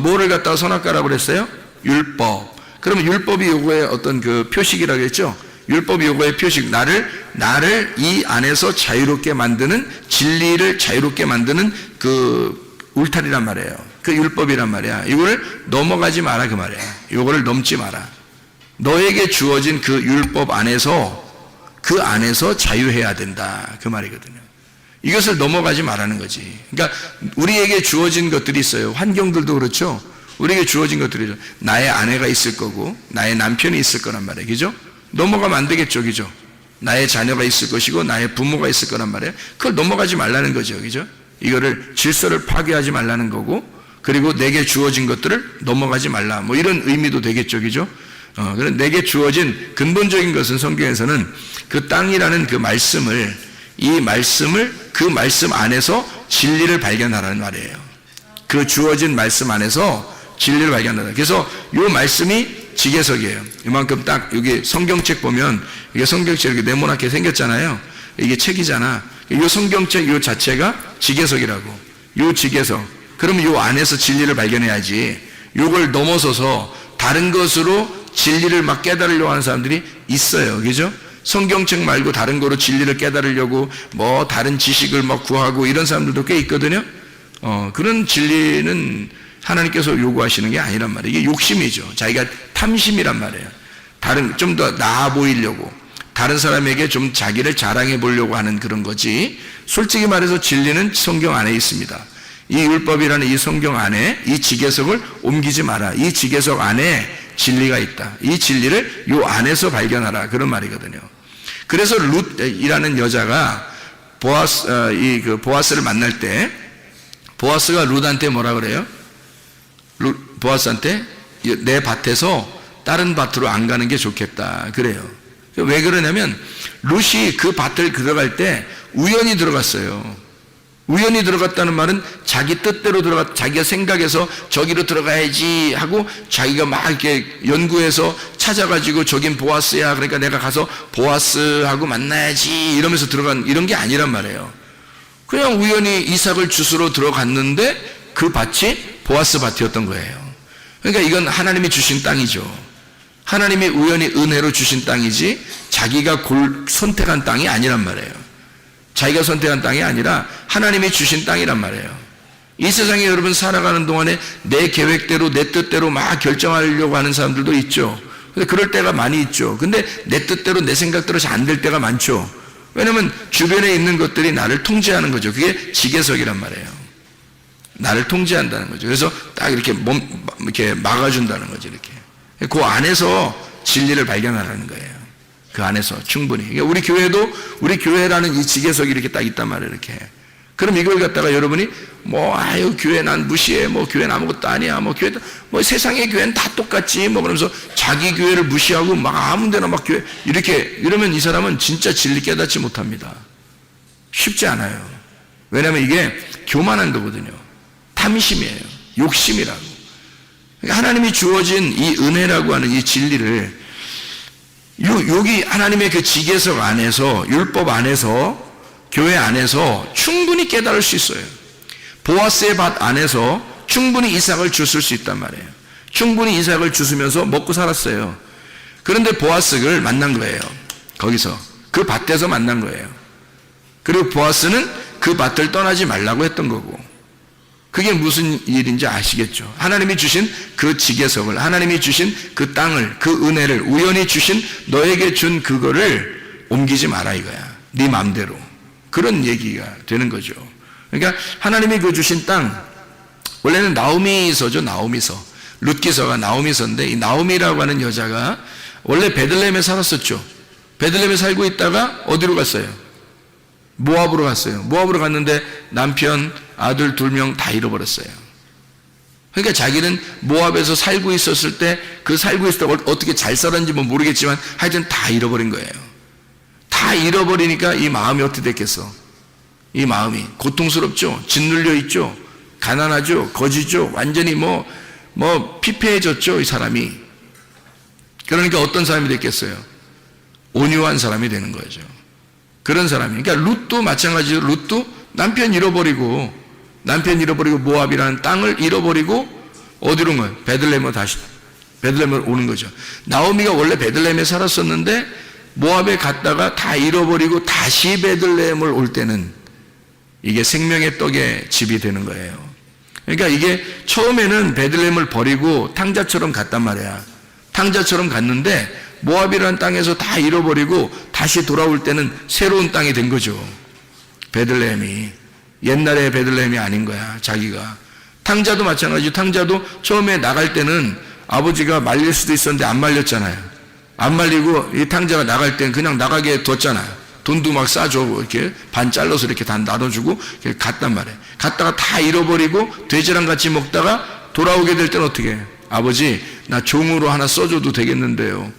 뭐를 갖다가 선악과라고 그랬어요? 율법. 그러면 율법이 요거의 어떤 그 표식이라고 했죠? 율법이 요거의 표식. 나를 이 안에서 자유롭게 만드는, 진리를 자유롭게 만드는 그 울타리란 말이에요. 그 율법이란 말이야. 이거를 넘어가지 마라 그 말이야. 이거를 넘지 마라. 너에게 주어진 그 율법 안에서, 그 안에서 자유해야 된다 그 말이거든요. 이것을 넘어가지 말라는 거지. 그러니까 우리에게 주어진 것들이 있어요. 환경들도 그렇죠. 우리에게 주어진 것들이죠. 나의 아내가 있을 거고 나의 남편이 있을 거란 말이에요. 그죠? 넘어가면 안 되겠죠. 그죠? 나의 자녀가 있을 것이고 나의 부모가 있을 거란 말이에요. 그걸 넘어가지 말라는 거죠. 그죠? 이거를 질서를 파괴하지 말라는 거고, 그리고 내게 주어진 것들을 넘어가지 말라. 뭐 이런 의미도 되겠죠. 그죠? 그런 내게 주어진 근본적인 것은 성경에서는 그 땅이라는 그 말씀을, 그 말씀 안에서 진리를 발견하라는 말이에요. 그 주어진 말씀 안에서 진리를 발견하라. 그래서 이 말씀이 지게석이에요. 이만큼 딱 여기 성경책 보면, 이게 성경책 이렇게 네모나게 생겼잖아요. 이게 책이잖아. 이 성경책 이 자체가 지게석이라고. 이 지게석. 그러면 이 안에서 진리를 발견해야지. 이걸 넘어서서 다른 것으로 진리를 막 깨달으려고 하는 사람들이 있어요. 그죠? 성경책 말고 다른 거로 진리를 깨달으려고 뭐 다른 지식을 막 구하고 이런 사람들도 꽤 있거든요. 그런 진리는 하나님께서 요구하시는 게 아니란 말이에요. 이게 욕심이죠. 자기가 탐심이란 말이에요. 좀 더 나아 보이려고, 다른 사람에게 좀 자기를 자랑해 보려고 하는 그런 거지. 솔직히 말해서 진리는 성경 안에 있습니다. 이 율법이라는 이 성경 안에 이 지게석을 옮기지 마라. 이 지게석 안에 진리가 있다. 이 진리를 요 안에서 발견하라. 그런 말이거든요. 그래서 룻이라는 여자가 보아스를 만날 때, 보아스가 룻한테 뭐라 그래요? 보아스한테 내 밭에서 다른 밭으로 안 가는 게 좋겠다. 그래요. 왜 그러냐면 룻이 그 밭을 들어갈 때 우연히 들어갔어요. 우연히 들어갔다는 말은 자기 뜻대로 자기가 생각해서 저기로 들어가야지 하고 자기가 막 이렇게 연구해서 찾아가지고 저긴 보아스야, 그러니까 내가 가서 보아스하고 만나야지 이러면서 들어간 이런 게 아니란 말이에요. 그냥 우연히 이삭을 주스러 들어갔는데 그 밭이 보아스 밭이었던 거예요. 그러니까 이건 하나님이 주신 땅이죠. 하나님이 우연히 은혜로 주신 땅이지 자기가 선택한 땅이 아니란 말이에요. 자기가 선택한 땅이 아니라 하나님이 주신 땅이란 말이에요. 이 세상에 여러분 살아가는 동안에 내 계획대로 내 뜻대로 막 결정하려고 하는 사람들도 있죠. 근데 그럴 때가 많이 있죠. 근데 내 뜻대로 내 생각대로 잘 안 될 때가 많죠. 왜냐면 주변에 있는 것들이 나를 통제하는 거죠. 그게 지게석이란 말이에요. 나를 통제한다는 거죠. 그래서 딱 이렇게 이렇게 막아준다는 거죠. 이렇게. 그 안에서 진리를 발견하라는 거예요. 그 안에서 충분히. 그러니까 우리 교회라는 이 지게석이 이렇게 딱 있단 말이에요. 이렇게. 그럼 이걸 갖다가 여러분이 아유 교회 난 무시해, 교회는 아무것도 아니야, 교회 세상의 교회는 다 똑같지, 그러면서 자기 교회를 무시하고 막 아무데나 막 교회 이렇게 이러면 이 사람은 진짜 진리 깨닫지 못합니다. 쉽지 않아요. 왜냐하면 이게 교만한 거거든요. 탐심이에요. 욕심이라고. 그러니까 하나님이 주어진 이 은혜라고 하는 이 진리를 여기 하나님의 그 지계석 안에서, 율법 안에서, 교회 안에서 충분히 깨달을 수 있어요. 보아스의 밭 안에서 충분히 이삭을 주실 수 있단 말이에요. 충분히 이삭을 주시면서 먹고 살았어요. 그런데 보아스를 만난 거예요. 거기서 그 밭에서 만난 거예요. 그리고 보아스는 그 밭을 떠나지 말라고 했던 거고, 그게 무슨 일인지 아시겠죠? 하나님이 주신 그 지계석을, 하나님이 주신 그 땅을, 그 은혜를, 우연히 주신 너에게 준 그거를 옮기지 마라 이거야. 네 마음대로. 그런 얘기가 되는 거죠. 그러니까 하나님이 그 주신 땅, 원래는 나오미서죠. 나오미서. 룻기서가 나오미서인데, 이 나오미라고 하는 여자가 원래 베들레헴에 살았었죠. 베들레헴에 살고 있다가 어디로 갔어요? 모압으로 갔어요. 모압으로 갔는데 남편, 아들 2명 다 잃어버렸어요. 그러니까 자기는 모압에서 살고 있었을 때, 그 살고 있을 때 어떻게 잘 살았는지 모르겠지만 하여튼 다 잃어버린 거예요. 다 잃어버리니까 이 마음이 어떻게 됐겠어? 이 마음이 고통스럽죠. 짓눌려 있죠. 가난하죠. 거지죠. 완전히 피폐해졌죠. 이 사람이. 그러니까 어떤 사람이 됐겠어요? 온유한 사람이 되는 거죠. 그런 사람이. 그러니까 룻도 마찬가지로, 룻도 남편 잃어버리고 모압이라는 땅을 잃어버리고 어디로 온 거예요? 베들레헴으로 베들레헴으로 오는 거죠. 나오미가 원래 베들레헴에 살았었는데 모압에 갔다가 다 잃어버리고 다시 베들레헴을 올 때는 이게 생명의 떡의 집이 되는 거예요. 그러니까 이게 처음에는 베들레헴을 버리고 탕자처럼 갔단 말이야. 탕자처럼 갔는데 모압이라는 땅에서 다 잃어버리고 다시 돌아올 때는 새로운 땅이 된 거죠. 베들레헴이. 옛날의 베들레헴이 아닌 거야, 자기가. 탕자도 마찬가지죠. 탕자도 처음에 나갈 때는 아버지가 말릴 수도 있었는데 안 말렸잖아요. 안 말리고 이 탕자가 나갈 때는 그냥 나가게 뒀잖아요. 돈도 막 싸주고 이렇게 반 잘라서 이렇게 다 나눠주고 이렇게 갔단 말이에요. 갔다가 다 잃어버리고 돼지랑 같이 먹다가 돌아오게 될 때는 어떻게 해요? 아버지, 나 종으로 하나 써줘도 되겠는데요.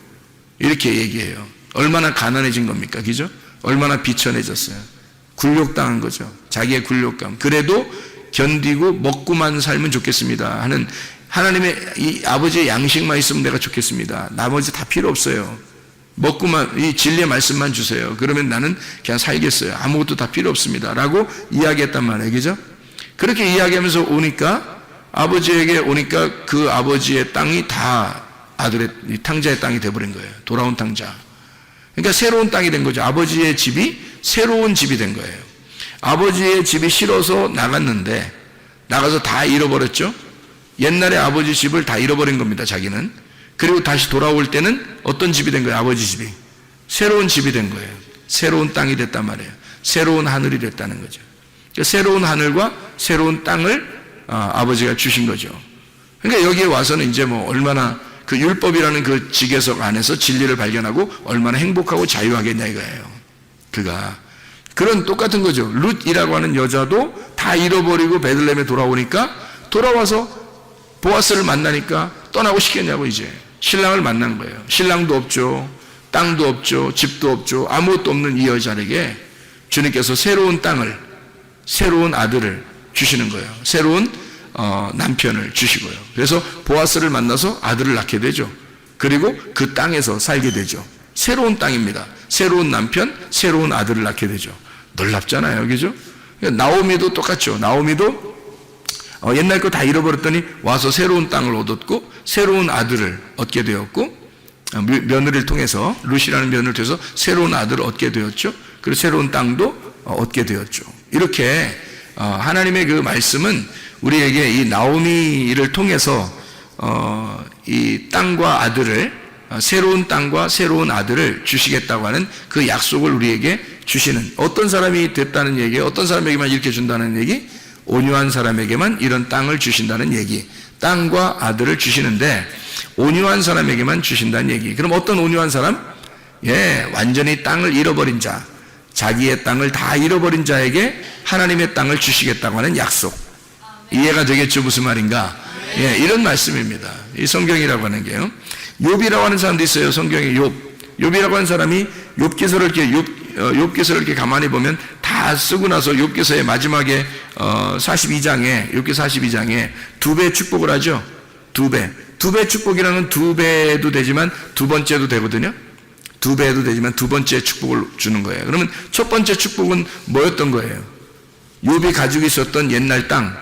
이렇게 얘기해요. 얼마나 가난해진 겁니까? 그죠? 얼마나 비천해졌어요. 굴욕당한 거죠. 자기의 굴욕감. 그래도 견디고 먹고만 살면 좋겠습니다 하는 하나님의 이 아버지의 양식만 있으면 내가 좋겠습니다. 나머지 다 필요 없어요. 먹고만, 이 진리의 말씀만 주세요. 그러면 나는 그냥 살겠어요. 아무것도 다 필요 없습니다 라고 이야기했단 말이에요. 그죠? 그렇게 이야기하면서 오니까, 아버지에게 오니까 그 아버지의 땅이 다 아들의 이 탕자의 땅이 돼버린 거예요. 돌아온 탕자. 그러니까 새로운 땅이 된 거죠. 아버지의 집이 새로운 집이 된 거예요. 아버지의 집이 싫어서 나갔는데 나가서 다 잃어버렸죠. 옛날에 아버지 집을 다 잃어버린 겁니다. 자기는. 그리고 다시 돌아올 때는 어떤 집이 된 거예요? 아버지 집이 새로운 집이 된 거예요. 새로운 땅이 됐단 말이에요. 새로운 하늘이 됐다는 거죠. 그러니까 새로운 하늘과 새로운 땅을 아버지가 주신 거죠. 그러니까 여기에 와서는 이제 얼마나 그 율법이라는 그 지계석 안에서 진리를 발견하고 얼마나 행복하고 자유하겠냐 이거예요. 그가. 그런 똑같은 거죠. 룻이라고 하는 여자도 다 잃어버리고 베들레헴에 돌아오니까, 돌아와서 보아스를 만나니까 떠나고 싶겠냐고. 이제 신랑을 만난 거예요. 신랑도 없죠. 땅도 없죠. 집도 없죠. 아무것도 없는 이 여자에게 주님께서 새로운 땅을, 새로운 아들을 주시는 거예요. 새로운 남편을 주시고요. 그래서 보아스를 만나서 아들을 낳게 되죠. 그리고 그 땅에서 살게 되죠. 새로운 땅입니다. 새로운 남편, 새로운 아들을 낳게 되죠. 놀랍잖아요. 그죠? 나오미도 똑같죠. 나오미도 옛날 거 다 잃어버렸더니 와서 새로운 땅을 얻었고 새로운 아들을 얻게 되었고, 며느리를 통해서, 룻이라는 며느리를 통해서 새로운 아들을 얻게 되었죠. 그리고 새로운 땅도 얻게 되었죠. 이렇게 하나님의 그 말씀은 우리에게 이 나오미를 통해서 이 땅과 아들을, 새로운 땅과 새로운 아들을 주시겠다고 하는 그 약속을 우리에게 주시는, 어떤 사람이 됐다는 얘기예요. 어떤 사람에게만 이렇게 준다는 얘기? 온유한 사람에게만 이런 땅을 주신다는 얘기. 땅과 아들을 주시는데 온유한 사람에게만 주신다는 얘기. 그럼 어떤 온유한 사람? 완전히 땅을 잃어버린 자, 자기의 땅을 다 잃어버린 자에게 하나님의 땅을 주시겠다고 하는 약속. 이해가 되겠죠? 무슨 말인가? 예, 이런 말씀입니다. 이 성경이라고 하는 게요. 욥이라고 하는 사람도 있어요. 성경에 욥이라고 하는 사람이 욥기서를 이렇게 가만히 보면 다 쓰고 나서 욥기서의 마지막에 42장에 욥기 42장에 두 배 축복을 하죠. 두 배 축복이라는 두 배도 되지만 두 번째도 되거든요. 두 배도 되지만 두 번째 축복을 주는 거예요. 그러면 첫 번째 축복은 뭐였던 거예요? 욥이 가지고 있었던 옛날 땅,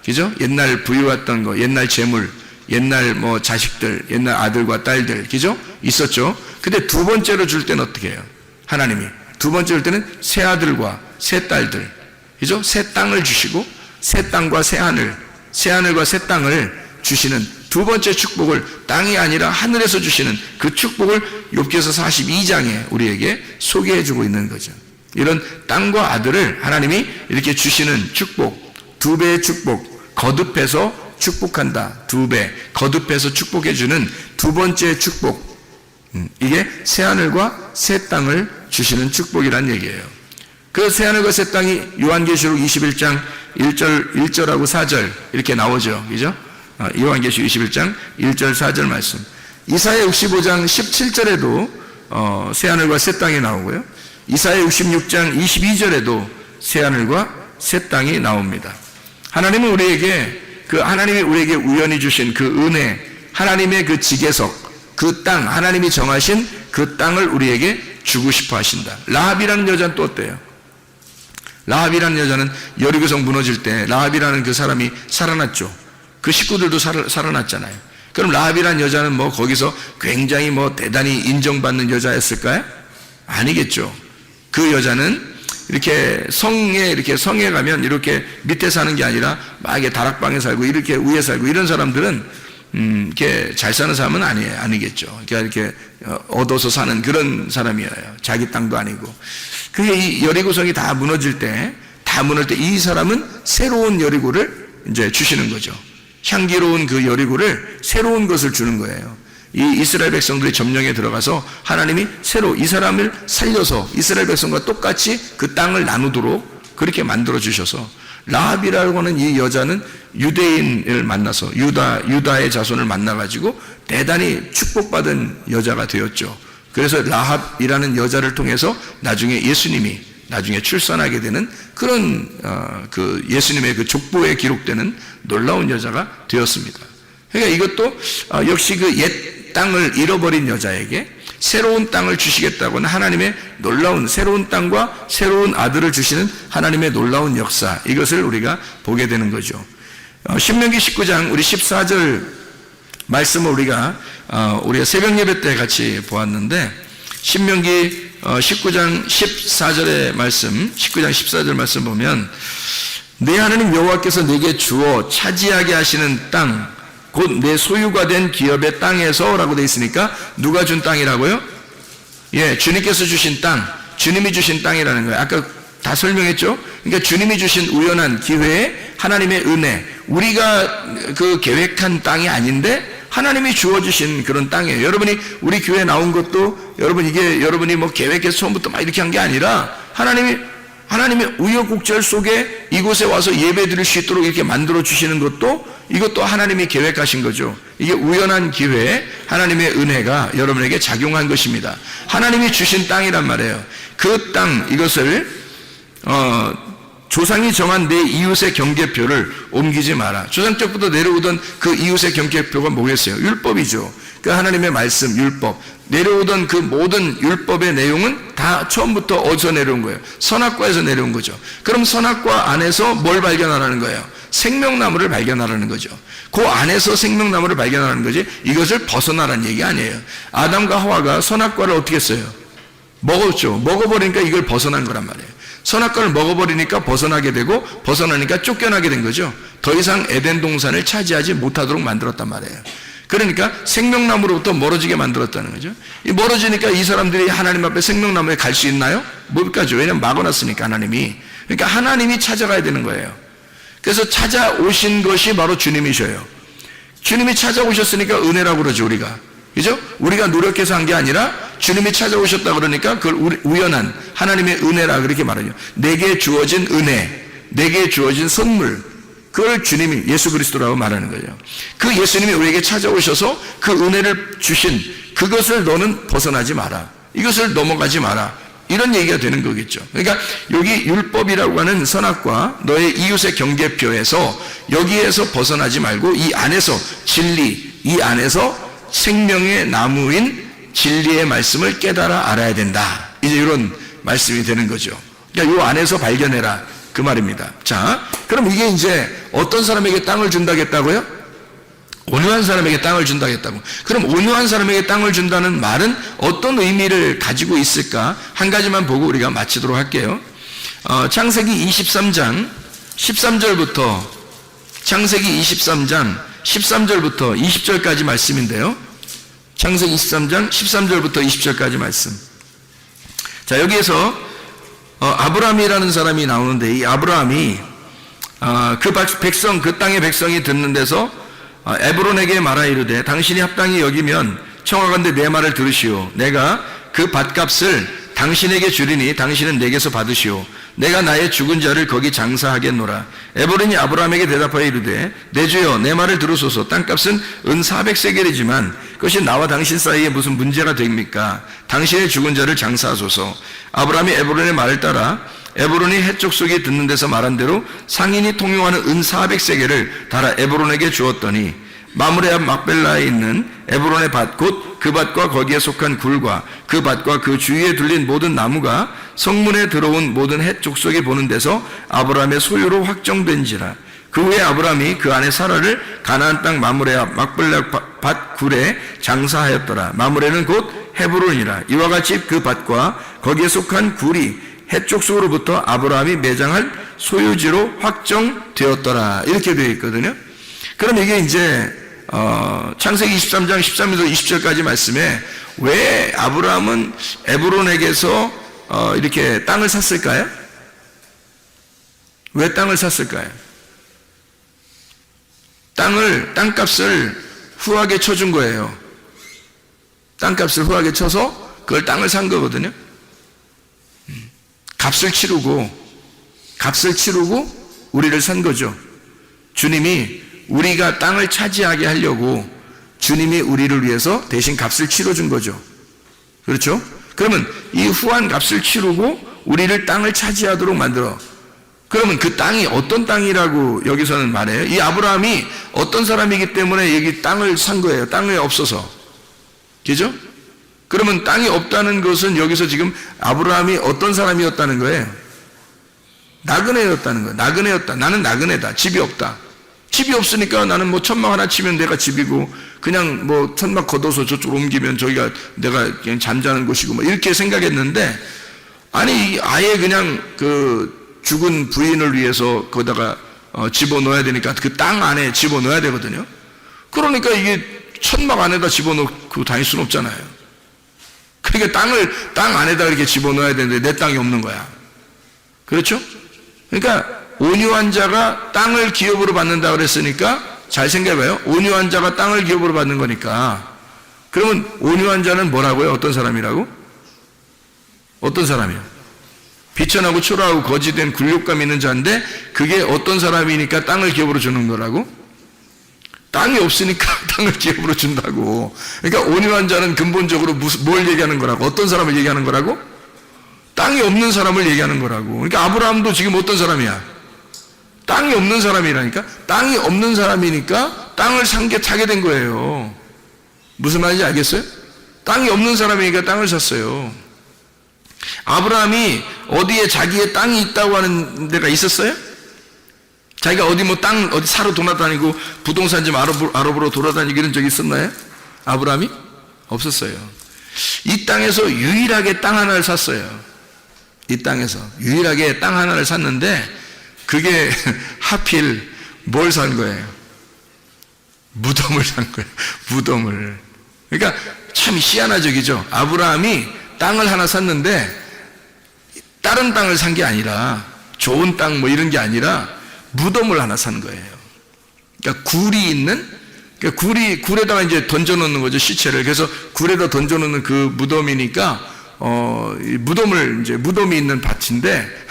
그죠? 옛날 부유했던 거, 옛날 재물, 옛날 뭐 자식들, 옛날 아들과 딸들, 그죠? 있었죠. 근데 두 번째로 줄 때는 어떻게 해요? 하나님이 두 번째로 줄 때는 새 아들과 새 딸들, 그죠? 새 땅을 주시고 새 땅과 새 하늘과 새 땅을 주시는 두 번째 축복을 땅이 아니라 하늘에서 주시는 그 축복을 욥기서 42장에 우리에게 소개해주고 있는 거죠. 이런 땅과 아들을 하나님이 이렇게 주시는 축복, 두 배의 축복, 거듭해서 축복한다. 두 배, 거듭해서 축복해주는 두 번째 축복. 이게 새하늘과 새 땅을 주시는 축복이란 얘기예요. 그 새하늘과 새 땅이 요한계시록 21장 1절하고 4절 이렇게 나오죠. 그죠? 요한계시록 21장 1절 4절 말씀. 이사야 65장 17절에도 새하늘과 새 땅이 나오고요. 이사야 66장 22절에도 새하늘과 새 땅이 나옵니다. 하나님은 하나님이 우리에게 우연히 주신 그 은혜, 하나님의 그 지계석, 그 땅, 하나님이 정하신 그 땅을 우리에게 주고 싶어 하신다. 라합이라는 여자는 또 어때요? 라합이라는 여자는 여리고성 무너질 때 라합이라는 그 사람이 살아났죠. 그 식구들도 살아났잖아요. 그럼 라합이라는 여자는 뭐 거기서 굉장히 뭐 대단히 인정받는 여자였을까요? 아니겠죠. 그 여자는 이렇게 성에 가면 이렇게 밑에 사는 게 아니라 막 이렇게 다락방에 살고 이렇게 위에 살고 이런 사람들은 이렇게 잘 사는 사람은 아니겠죠. 그러니까 이렇게 얻어서 사는 그런 사람이에요. 자기 땅도 아니고. 그게 이 여리고성이 다 무너질 때 이 사람은 새로운 여리고를 이제 주시는 거죠. 향기로운 그 여리고를 새로운 것을 주는 거예요. 이 이스라엘 백성들이 점령에 들어가서 하나님이 새로 이 사람을 살려서 이스라엘 백성과 똑같이 그 땅을 나누도록 그렇게 만들어 주셔서 라합이라고 하는 이 여자는 유대인을 만나서 유다의 자손을 만나가지고 대단히 축복받은 여자가 되었죠. 그래서 라합이라는 여자를 통해서 나중에 예수님이 출산하게 되는 그런 그 예수님의 그 족보에 기록되는 놀라운 여자가 되었습니다. 그러니까 이것도 역시 그 옛 땅을 잃어버린 여자에게 새로운 땅을 주시겠다고 하는 하나님의 놀라운 새로운 땅과 새로운 아들을 주시는 하나님의 놀라운 역사, 이것을 우리가 보게 되는 거죠. 신명기 19장 우리 14절 말씀을 우리가 새벽 예배 때 같이 보았는데, 신명기 19장 14절의 말씀, 19장 14절 말씀 보면 내 하나님 여호와께서 내게 주어 차지하게 하시는 땅, 곧 내 소유가 된 기업의 땅에서 라고 되어 있으니까 누가 준 땅이라고요? 예, 주님께서 주신 땅, 주님이 주신 땅이라는 거예요. 아까 다 설명했죠? 그러니까 주님이 주신 우연한 기회에 하나님의 은혜, 우리가 그 계획한 땅이 아닌데 하나님이 주어주신 그런 땅이에요. 여러분이 우리 교회에 나온 것도 여러분이 뭐 계획해서 처음부터 막 이렇게 한 게 아니라 하나님의 우여곡절 속에 이곳에 와서 예배 드릴 수 있도록 이렇게 만들어 주시는 것도 이것도 하나님이 계획하신 거죠. 이게 우연한 기회에 하나님의 은혜가 여러분에게 작용한 것입니다. 하나님이 주신 땅이란 말이에요. 그 땅, 이것을 조상이 정한 내 이웃의 경계표를 옮기지 마라. 조상 때부터 내려오던 그 이웃의 경계표가 뭐겠어요? 율법이죠. 그 하나님의 말씀, 율법. 내려오던 그 모든 율법의 내용은 다 처음부터 어디서 내려온 거예요? 선악과에서 내려온 거죠. 그럼 선악과 안에서 뭘 발견하라는 거예요? 생명나무를 발견하라는 거죠. 그 안에서 생명나무를 발견하라는 거지, 이것을 벗어나라는 얘기 아니에요. 아담과 하와가 선악과를 어떻게 했어요? 먹었죠. 먹어버리니까 이걸 벗어난 거란 말이에요. 선악과를 먹어버리니까 벗어나게 되고, 벗어나니까 쫓겨나게 된 거죠. 더 이상 에덴 동산을 차지하지 못하도록 만들었단 말이에요. 그러니까 생명나무로부터 멀어지게 만들었다는 거죠. 이 멀어지니까 이 사람들이 하나님 앞에 생명나무에 갈 수 있나요? 못 가죠. 왜냐면 막아놨으니까 하나님이. 그러니까 하나님이 찾아가야 되는 거예요. 그래서 찾아오신 것이 바로 주님이셔요. 주님이 찾아오셨으니까 은혜라고 그러죠, 우리가. 그죠? 우리가 노력해서 한 게 아니라 주님이 찾아오셨다 그러니까 그걸 우연한 하나님의 은혜라 그렇게 말하죠. 내게 주어진 은혜, 내게 주어진 선물, 그걸 주님이 예수 그리스도라고 말하는 거예요. 그 예수님이 우리에게 찾아오셔서 그 은혜를 주신 그것을 너는 벗어나지 마라, 이것을 넘어가지 마라, 이런 얘기가 되는 거겠죠. 그러니까 여기 율법이라고 하는 선악과 너의 이웃의 경계표에서 여기에서 벗어나지 말고 이 안에서 진리, 이 안에서 생명의 나무인 진리의 말씀을 깨달아 알아야 된다, 이제 이런 말씀이 되는 거죠. 그러니까 이 안에서 발견해라, 그 말입니다. 자, 그럼 이게 이제 어떤 사람에게 땅을 준다겠다고요? 온유한 사람에게 땅을 준다겠다고. 그럼 온유한 사람에게 땅을 준다는 말은 어떤 의미를 가지고 있을까? 한 가지만 보고 우리가 마치도록 할게요. 창세기 23장 13절부터 창세기 23장 13절부터 20절까지 말씀인데요. 창세기 23장 13절부터 20절까지 말씀. 자, 여기에서 아브라함이라는 사람이 나오는데, 이 아브라함이 그 백성, 그 땅의 백성이 듣는 데서 에브론에게 말하 이르되 당신이 합당히 여기면 청하건대 내 말을 들으시오. 내가 그 밭값을 당신에게 주리니 당신은 내게서 받으시오. 내가 나의 죽은 자를 거기 장사하겠노라. 에브론이 아브라함에게 대답하여 이르되 내 주여 내 말을 들으소서. 땅값은 은 400세겔이지만 그것이 나와 당신 사이에 무슨 문제가 됩니까? 당신의 죽은 자를 장사하소서. 아브라함이 에브론의 말을 따라 에브론이 해쪽 속에 듣는 데서 말한 대로 상인이 통용하는 은 400세겔을 달아 에브론에게 주었더니 마므레 앞 막벨라에 있는 에브론의 밭 곧 그 밭과 거기에 속한 굴과 그 밭과 그 주위에 둘린 모든 나무가 성문에 들어온 모든 해쪽 속에 보는 데서 아브라함의 소유로 확정된지라. 그 후에 아브라함이 그 안에 사라를 가나안 땅 마므레 앞 막벨라 밭 굴에 장사하였더라. 마므레는 곧 헤브론이라. 이와 같이 그 밭과 거기에 속한 굴이 해쪽 속으로부터 아브라함이 매장할 소유지로 확정되었더라, 이렇게 되어 있거든요. 그럼 이게 이제 창세기 23장 13절부터 20절까지 말씀에 왜 아브라함은 에브론에게서 이렇게 땅을 샀을까요? 왜 땅을 샀을까요? 땅값을 후하게 쳐준 거예요. 땅값을 후하게 쳐서 그걸 땅을 산 거거든요. 값을 치르고 우리를 산 거죠. 주님이 우리가 땅을 차지하게 하려고 주님이 우리를 위해서 대신 값을 치러준 거죠. 그렇죠? 그러면 이 후한 값을 치르고 우리를 땅을 차지하도록 만들어. 그러면 그 땅이 어떤 땅이라고 여기서는 말해요? 이 아브라함이 어떤 사람이기 때문에 여기 땅을 산 거예요. 땅이 없어서. 그죠? 그러면 땅이 없다는 것은 여기서 지금 아브라함이 어떤 사람이었다는 거예요? 나그네였다는 거예요. 나그네였다. 나는 나그네다. 집이 없다. 집이 없으니까 나는 뭐 천막 하나 치면 내가 집이고, 그냥 뭐 천막 걷어서 저쪽으로 옮기면 저기가 내가 그냥 잠자는 곳이고 뭐 이렇게 생각했는데, 아니 아예 그냥 그 죽은 부인을 위해서 거기다가 집어넣어야 되니까 그 땅 안에 집어넣어야 되거든요. 그러니까 이게 천막 안에다 집어넣고 다닐 수는 없잖아요. 그러니까 땅 안에다 이렇게 집어넣어야 되는데 내 땅이 없는 거야. 그렇죠? 그러니까 온유한 자가 땅을 기업으로 받는다 그랬으니까 잘 생각해봐요. 온유한 자가 땅을 기업으로 받는 거니까. 그러면 온유한 자는 뭐라고요? 어떤 사람이라고? 어떤 사람이요? 비천하고 초라하고 거지된 굴욕감 있는 자인데 그게 어떤 사람이니까 땅을 기업으로 주는 거라고? 땅이 없으니까 땅을 기업으로 준다고. 그러니까 온유한 자는 근본적으로 뭘 얘기하는 거라고? 어떤 사람을 얘기하는 거라고? 땅이 없는 사람을 얘기하는 거라고. 그러니까 아브라함도 지금 어떤 사람이야? 땅이 없는 사람이라니까. 땅이 없는 사람이니까 땅을 차게 된 거예요. 무슨 말인지 알겠어요? 땅이 없는 사람이니까 땅을 샀어요. 아브라함이 어디에 자기의 땅이 있다고 하는 데가 있었어요? 자기가 어디 뭐 땅 어디 사러 돌아다니고 부동산 좀 알아보러 돌아다니고 이런 적이 있었나요? 아브라함이? 없었어요. 이 땅에서 유일하게 땅 하나를 샀어요. 이 땅에서 유일하게 땅 하나를 샀는데 그게 하필 뭘 산 거예요? 무덤을 산 거예요. 무덤을. 그러니까 참 희한하죠, 그죠? 아브라함이 땅을 하나 샀는데 다른 땅을 산 게 아니라, 좋은 땅 뭐 이런 게 아니라 무덤을 하나 산 거예요. 그러니까 굴이 있는 그러니까 굴에다가 이제 던져놓는 거죠, 시체를. 그래서 굴에다 던져놓는 그 무덤이니까, 이 무덤을, 이제 무덤이 있는 밭인데,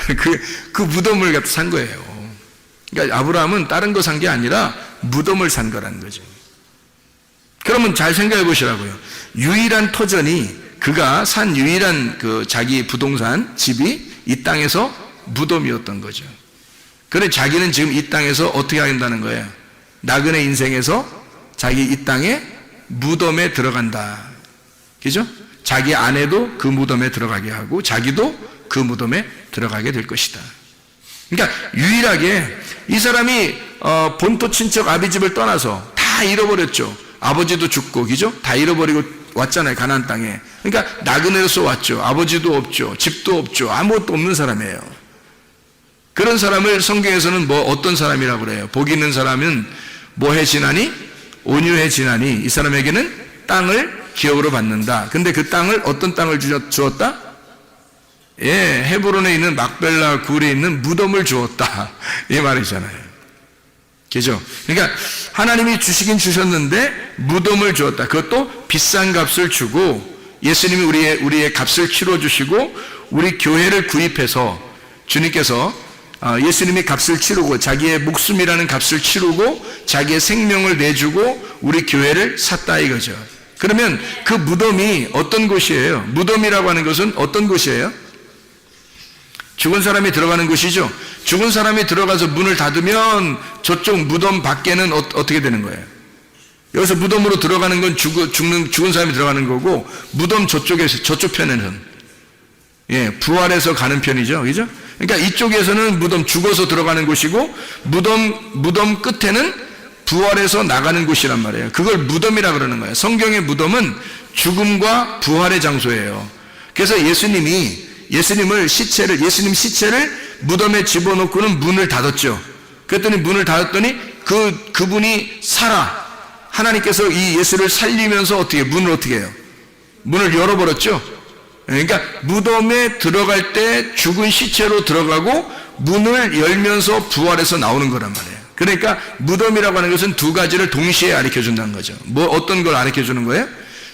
그 무덤을 갖다 산 거예요. 그러니까 아브라함은 다른 거 산 게 아니라 무덤을 산 거라는 거죠. 그러면 잘 생각해 보시라고요. 유일한 터전이, 그가 산 유일한 그 자기 부동산, 집이 이 땅에서 무덤이었던 거죠. 그래 자기는 지금 이 땅에서 어떻게 한다는 거예요? 나그네 인생에서 자기 이 땅에 무덤에 들어간다. 그죠? 자기 아내도 그 무덤에 들어가게 하고 자기도 그 무덤에 들어가게 될 것이다. 그러니까 유일하게 이 사람이 본토 친척 아비집을 떠나서 다 잃어버렸죠. 아버지도 죽고, 그죠? 다 잃어버리고 왔잖아요, 가나안 땅에. 그러니까 나그네로서 왔죠. 아버지도 없죠, 집도 없죠, 아무것도 없는 사람이에요. 그런 사람을 성경에서는 어떤 사람이라고 그래요? 복 있는 사람은 뭐해 지나니? 온유해 지나니. 이 사람에게는 땅을 기업으로 받는다. 근데 그 땅을, 어떤 땅을 주었다? 예, 헤브론에 있는 막벨라 굴에 있는 무덤을 주었다, 이 말이잖아요. 그죠? 그러니까 하나님이 주시긴 주셨는데 무덤을 주었다. 그것도 비싼 값을 주고, 예수님이 우리의 값을 치러주시고 우리 교회를 구입해서, 주님께서 예수님이 값을 치르고 자기의 목숨이라는 값을 치르고 자기의 생명을 내주고 우리 교회를 샀다 이거죠. 그러면 그 무덤이 어떤 곳이에요? 무덤이라고 하는 것은 어떤 곳이에요? 죽은 사람이 들어가는 곳이죠. 죽은 사람이 들어가서 문을 닫으면 저쪽 무덤 밖에는 어떻게 되는 거예요? 여기서 무덤으로 들어가는 건 죽은 사람이 들어가는 거고, 무덤 저쪽 편에는, 예, 부활해서 가는 편이죠. 그죠? 그러니까 이쪽에서는 무덤, 죽어서 들어가는 곳이고, 무덤 끝에는 부활해서 나가는 곳이란 말이에요. 그걸 무덤이라 그러는 거예요. 성경의 무덤은 죽음과 부활의 장소예요. 그래서 예수님 시체를 무덤에 집어넣고는 문을 닫았죠. 그랬더니 문을 닫았더니 그분이 하나님께서 이 예수를 살리면서 문을 어떻게 해요? 문을 열어버렸죠. 그러니까 무덤에 들어갈 때 죽은 시체로 들어가고 문을 열면서 부활해서 나오는 거란 말이에요. 그러니까 무덤이라고 하는 것은 두 가지를 동시에 가르쳐 준다는 거죠. 어떤 걸 가르쳐 주는 거예요?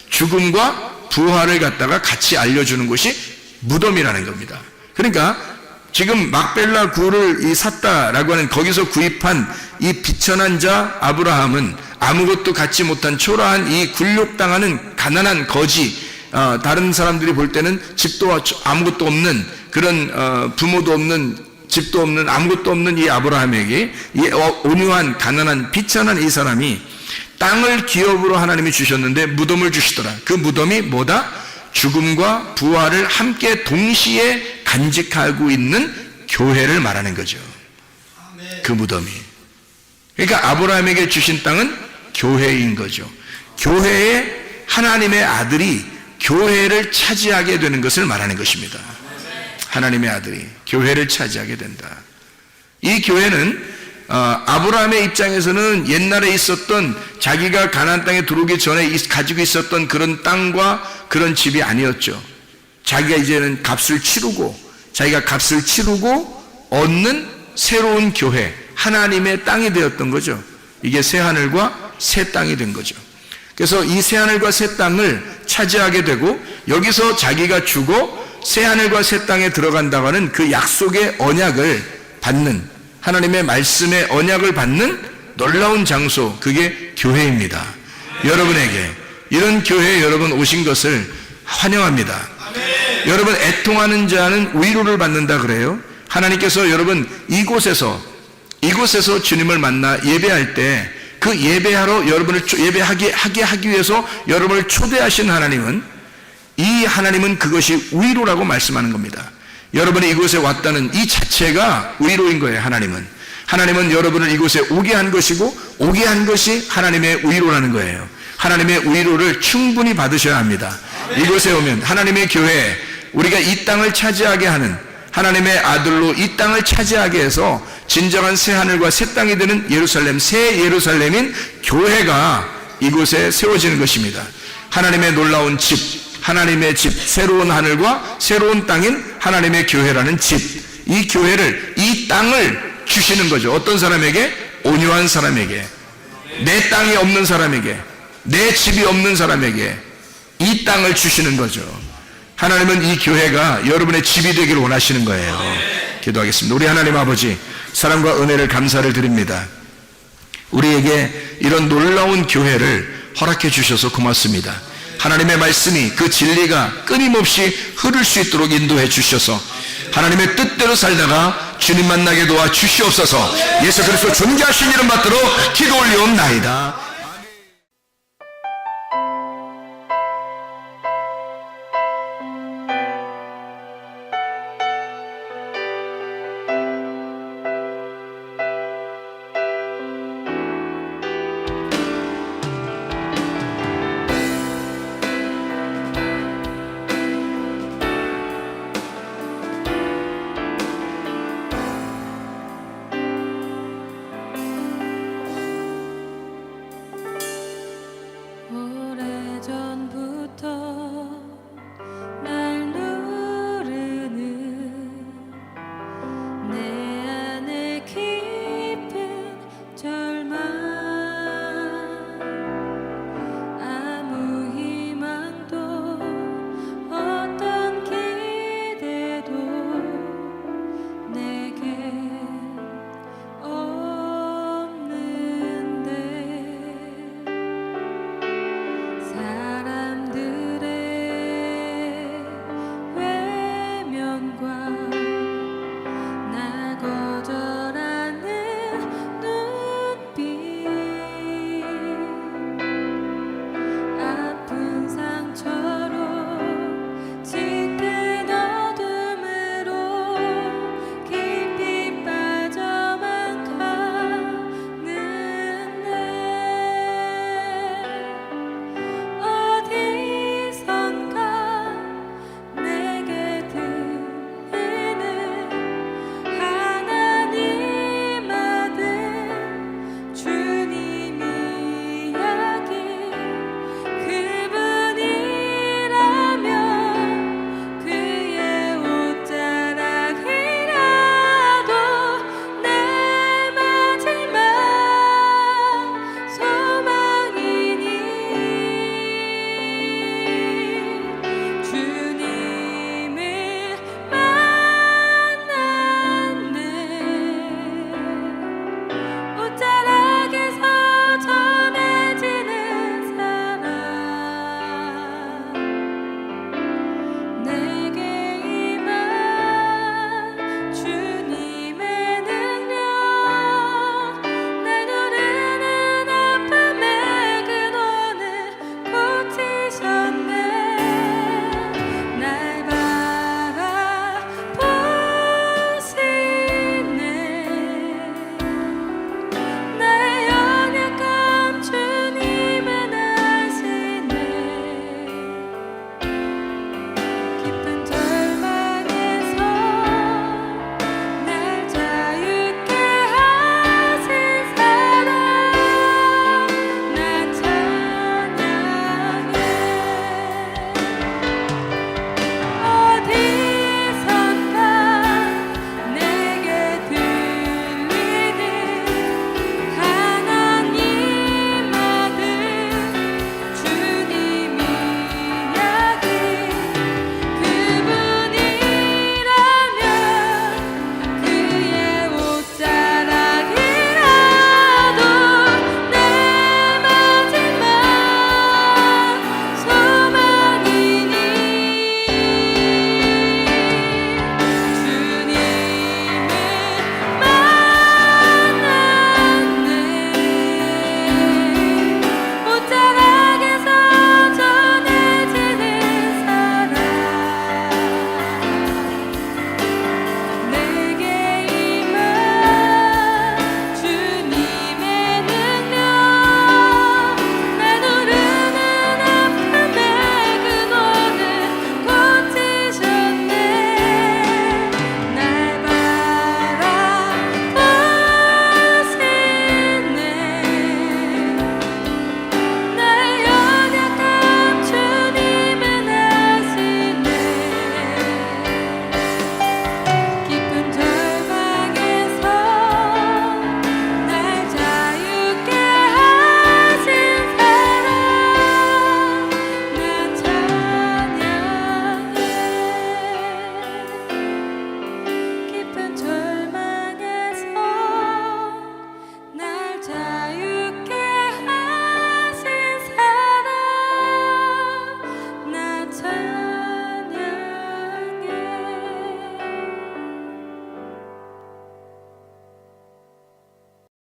죽음과 부활을 갖다가 같이 알려주는 것이 무덤이라는 겁니다. 그러니까 지금 막벨라 굴을 샀다라고 하는, 거기서 구입한 이 비천한 자 아브라함은 아무것도 갖지 못한 초라한 이 굴욕당하는 가난한 거지, 다른 사람들이 볼 때는 집도 아무것도 없는 그런 부모도 없는, 집도 없는, 아무것도 없는 이 아브라함에게 이 온유한 가난한 비천한 이 사람이 땅을 기업으로 하나님이 주셨는데 무덤을 주시더라. 그 무덤이 뭐다? 죽음과 부활을 함께 동시에 간직하고 있는 교회를 말하는 거죠. 그 무덤이. 그러니까 아브라함에게 주신 땅은 교회인 거죠. 교회에 하나님의 아들이 교회를 차지하게 되는 것을 말하는 것입니다. 하나님의 아들이 교회를 차지하게 된다. 이 교회는 아브라함의 입장에서는 옛날에 있었던, 자기가 가나안 땅에 들어오기 전에 가지고 있었던 그런 땅과 그런 집이 아니었죠. 자기가 이제는 자기가 값을 치르고 얻는 새로운 교회, 하나님의 땅이 되었던 거죠. 이게 새 하늘과 새 땅이 된 거죠. 그래서 이 새 하늘과 새 땅을 차지하게 되고, 여기서 자기가 죽어 새 하늘과 새 땅에 들어간다고 하는 그 약속의 언약을 받는, 하나님의 말씀의 언약을 받는 놀라운 장소, 그게 교회입니다. 여러분에게 이런 교회에 여러분 오신 것을 환영합니다. 여러분, 애통하는 자는 위로를 받는다 그래요. 하나님께서 여러분 이곳에서 주님을 만나 예배할 때, 그 예배하러 여러분을 예배하게 하기 위해서 여러분을 초대하신 하나님은 그것이 위로라고 말씀하는 겁니다. 여러분이 이곳에 왔다는 이 자체가 위로인 거예요. 하나님은 여러분을 이곳에 오게 한 것이고, 오게 한 것이 하나님의 위로라는 거예요. 하나님의 위로를 충분히 받으셔야 합니다. 이곳에 오면 하나님의 교회, 우리가 이 땅을 차지하게 하는, 하나님의 아들로 이 땅을 차지하게 해서 진정한 새 하늘과 새 땅이 되는 예루살렘, 새 예루살렘인 교회가 이곳에 세워지는 것입니다. 하나님의 놀라운 집, 하나님의 집, 새로운 하늘과 새로운 땅인 하나님의 교회라는 집, 이 교회를, 이 땅을 주시는 거죠. 어떤 사람에게? 온유한 사람에게. 내 땅이 없는 사람에게, 내 집이 없는 사람에게 이 땅을 주시는 거죠. 하나님은 이 교회가 여러분의 집이 되기를 원하시는 거예요. 기도하겠습니다. 우리 하나님 아버지, 사랑과 은혜를 감사를 드립니다. 우리에게 이런 놀라운 교회를 허락해 주셔서 고맙습니다. 하나님의 말씀이, 그 진리가 끊임없이 흐를 수 있도록 인도해 주셔서 하나님의 뜻대로 살다가 주님 만나게 도와 주시옵소서. 예수 그리스도 존귀하신 이름 받들어 기도 올리옵나이다.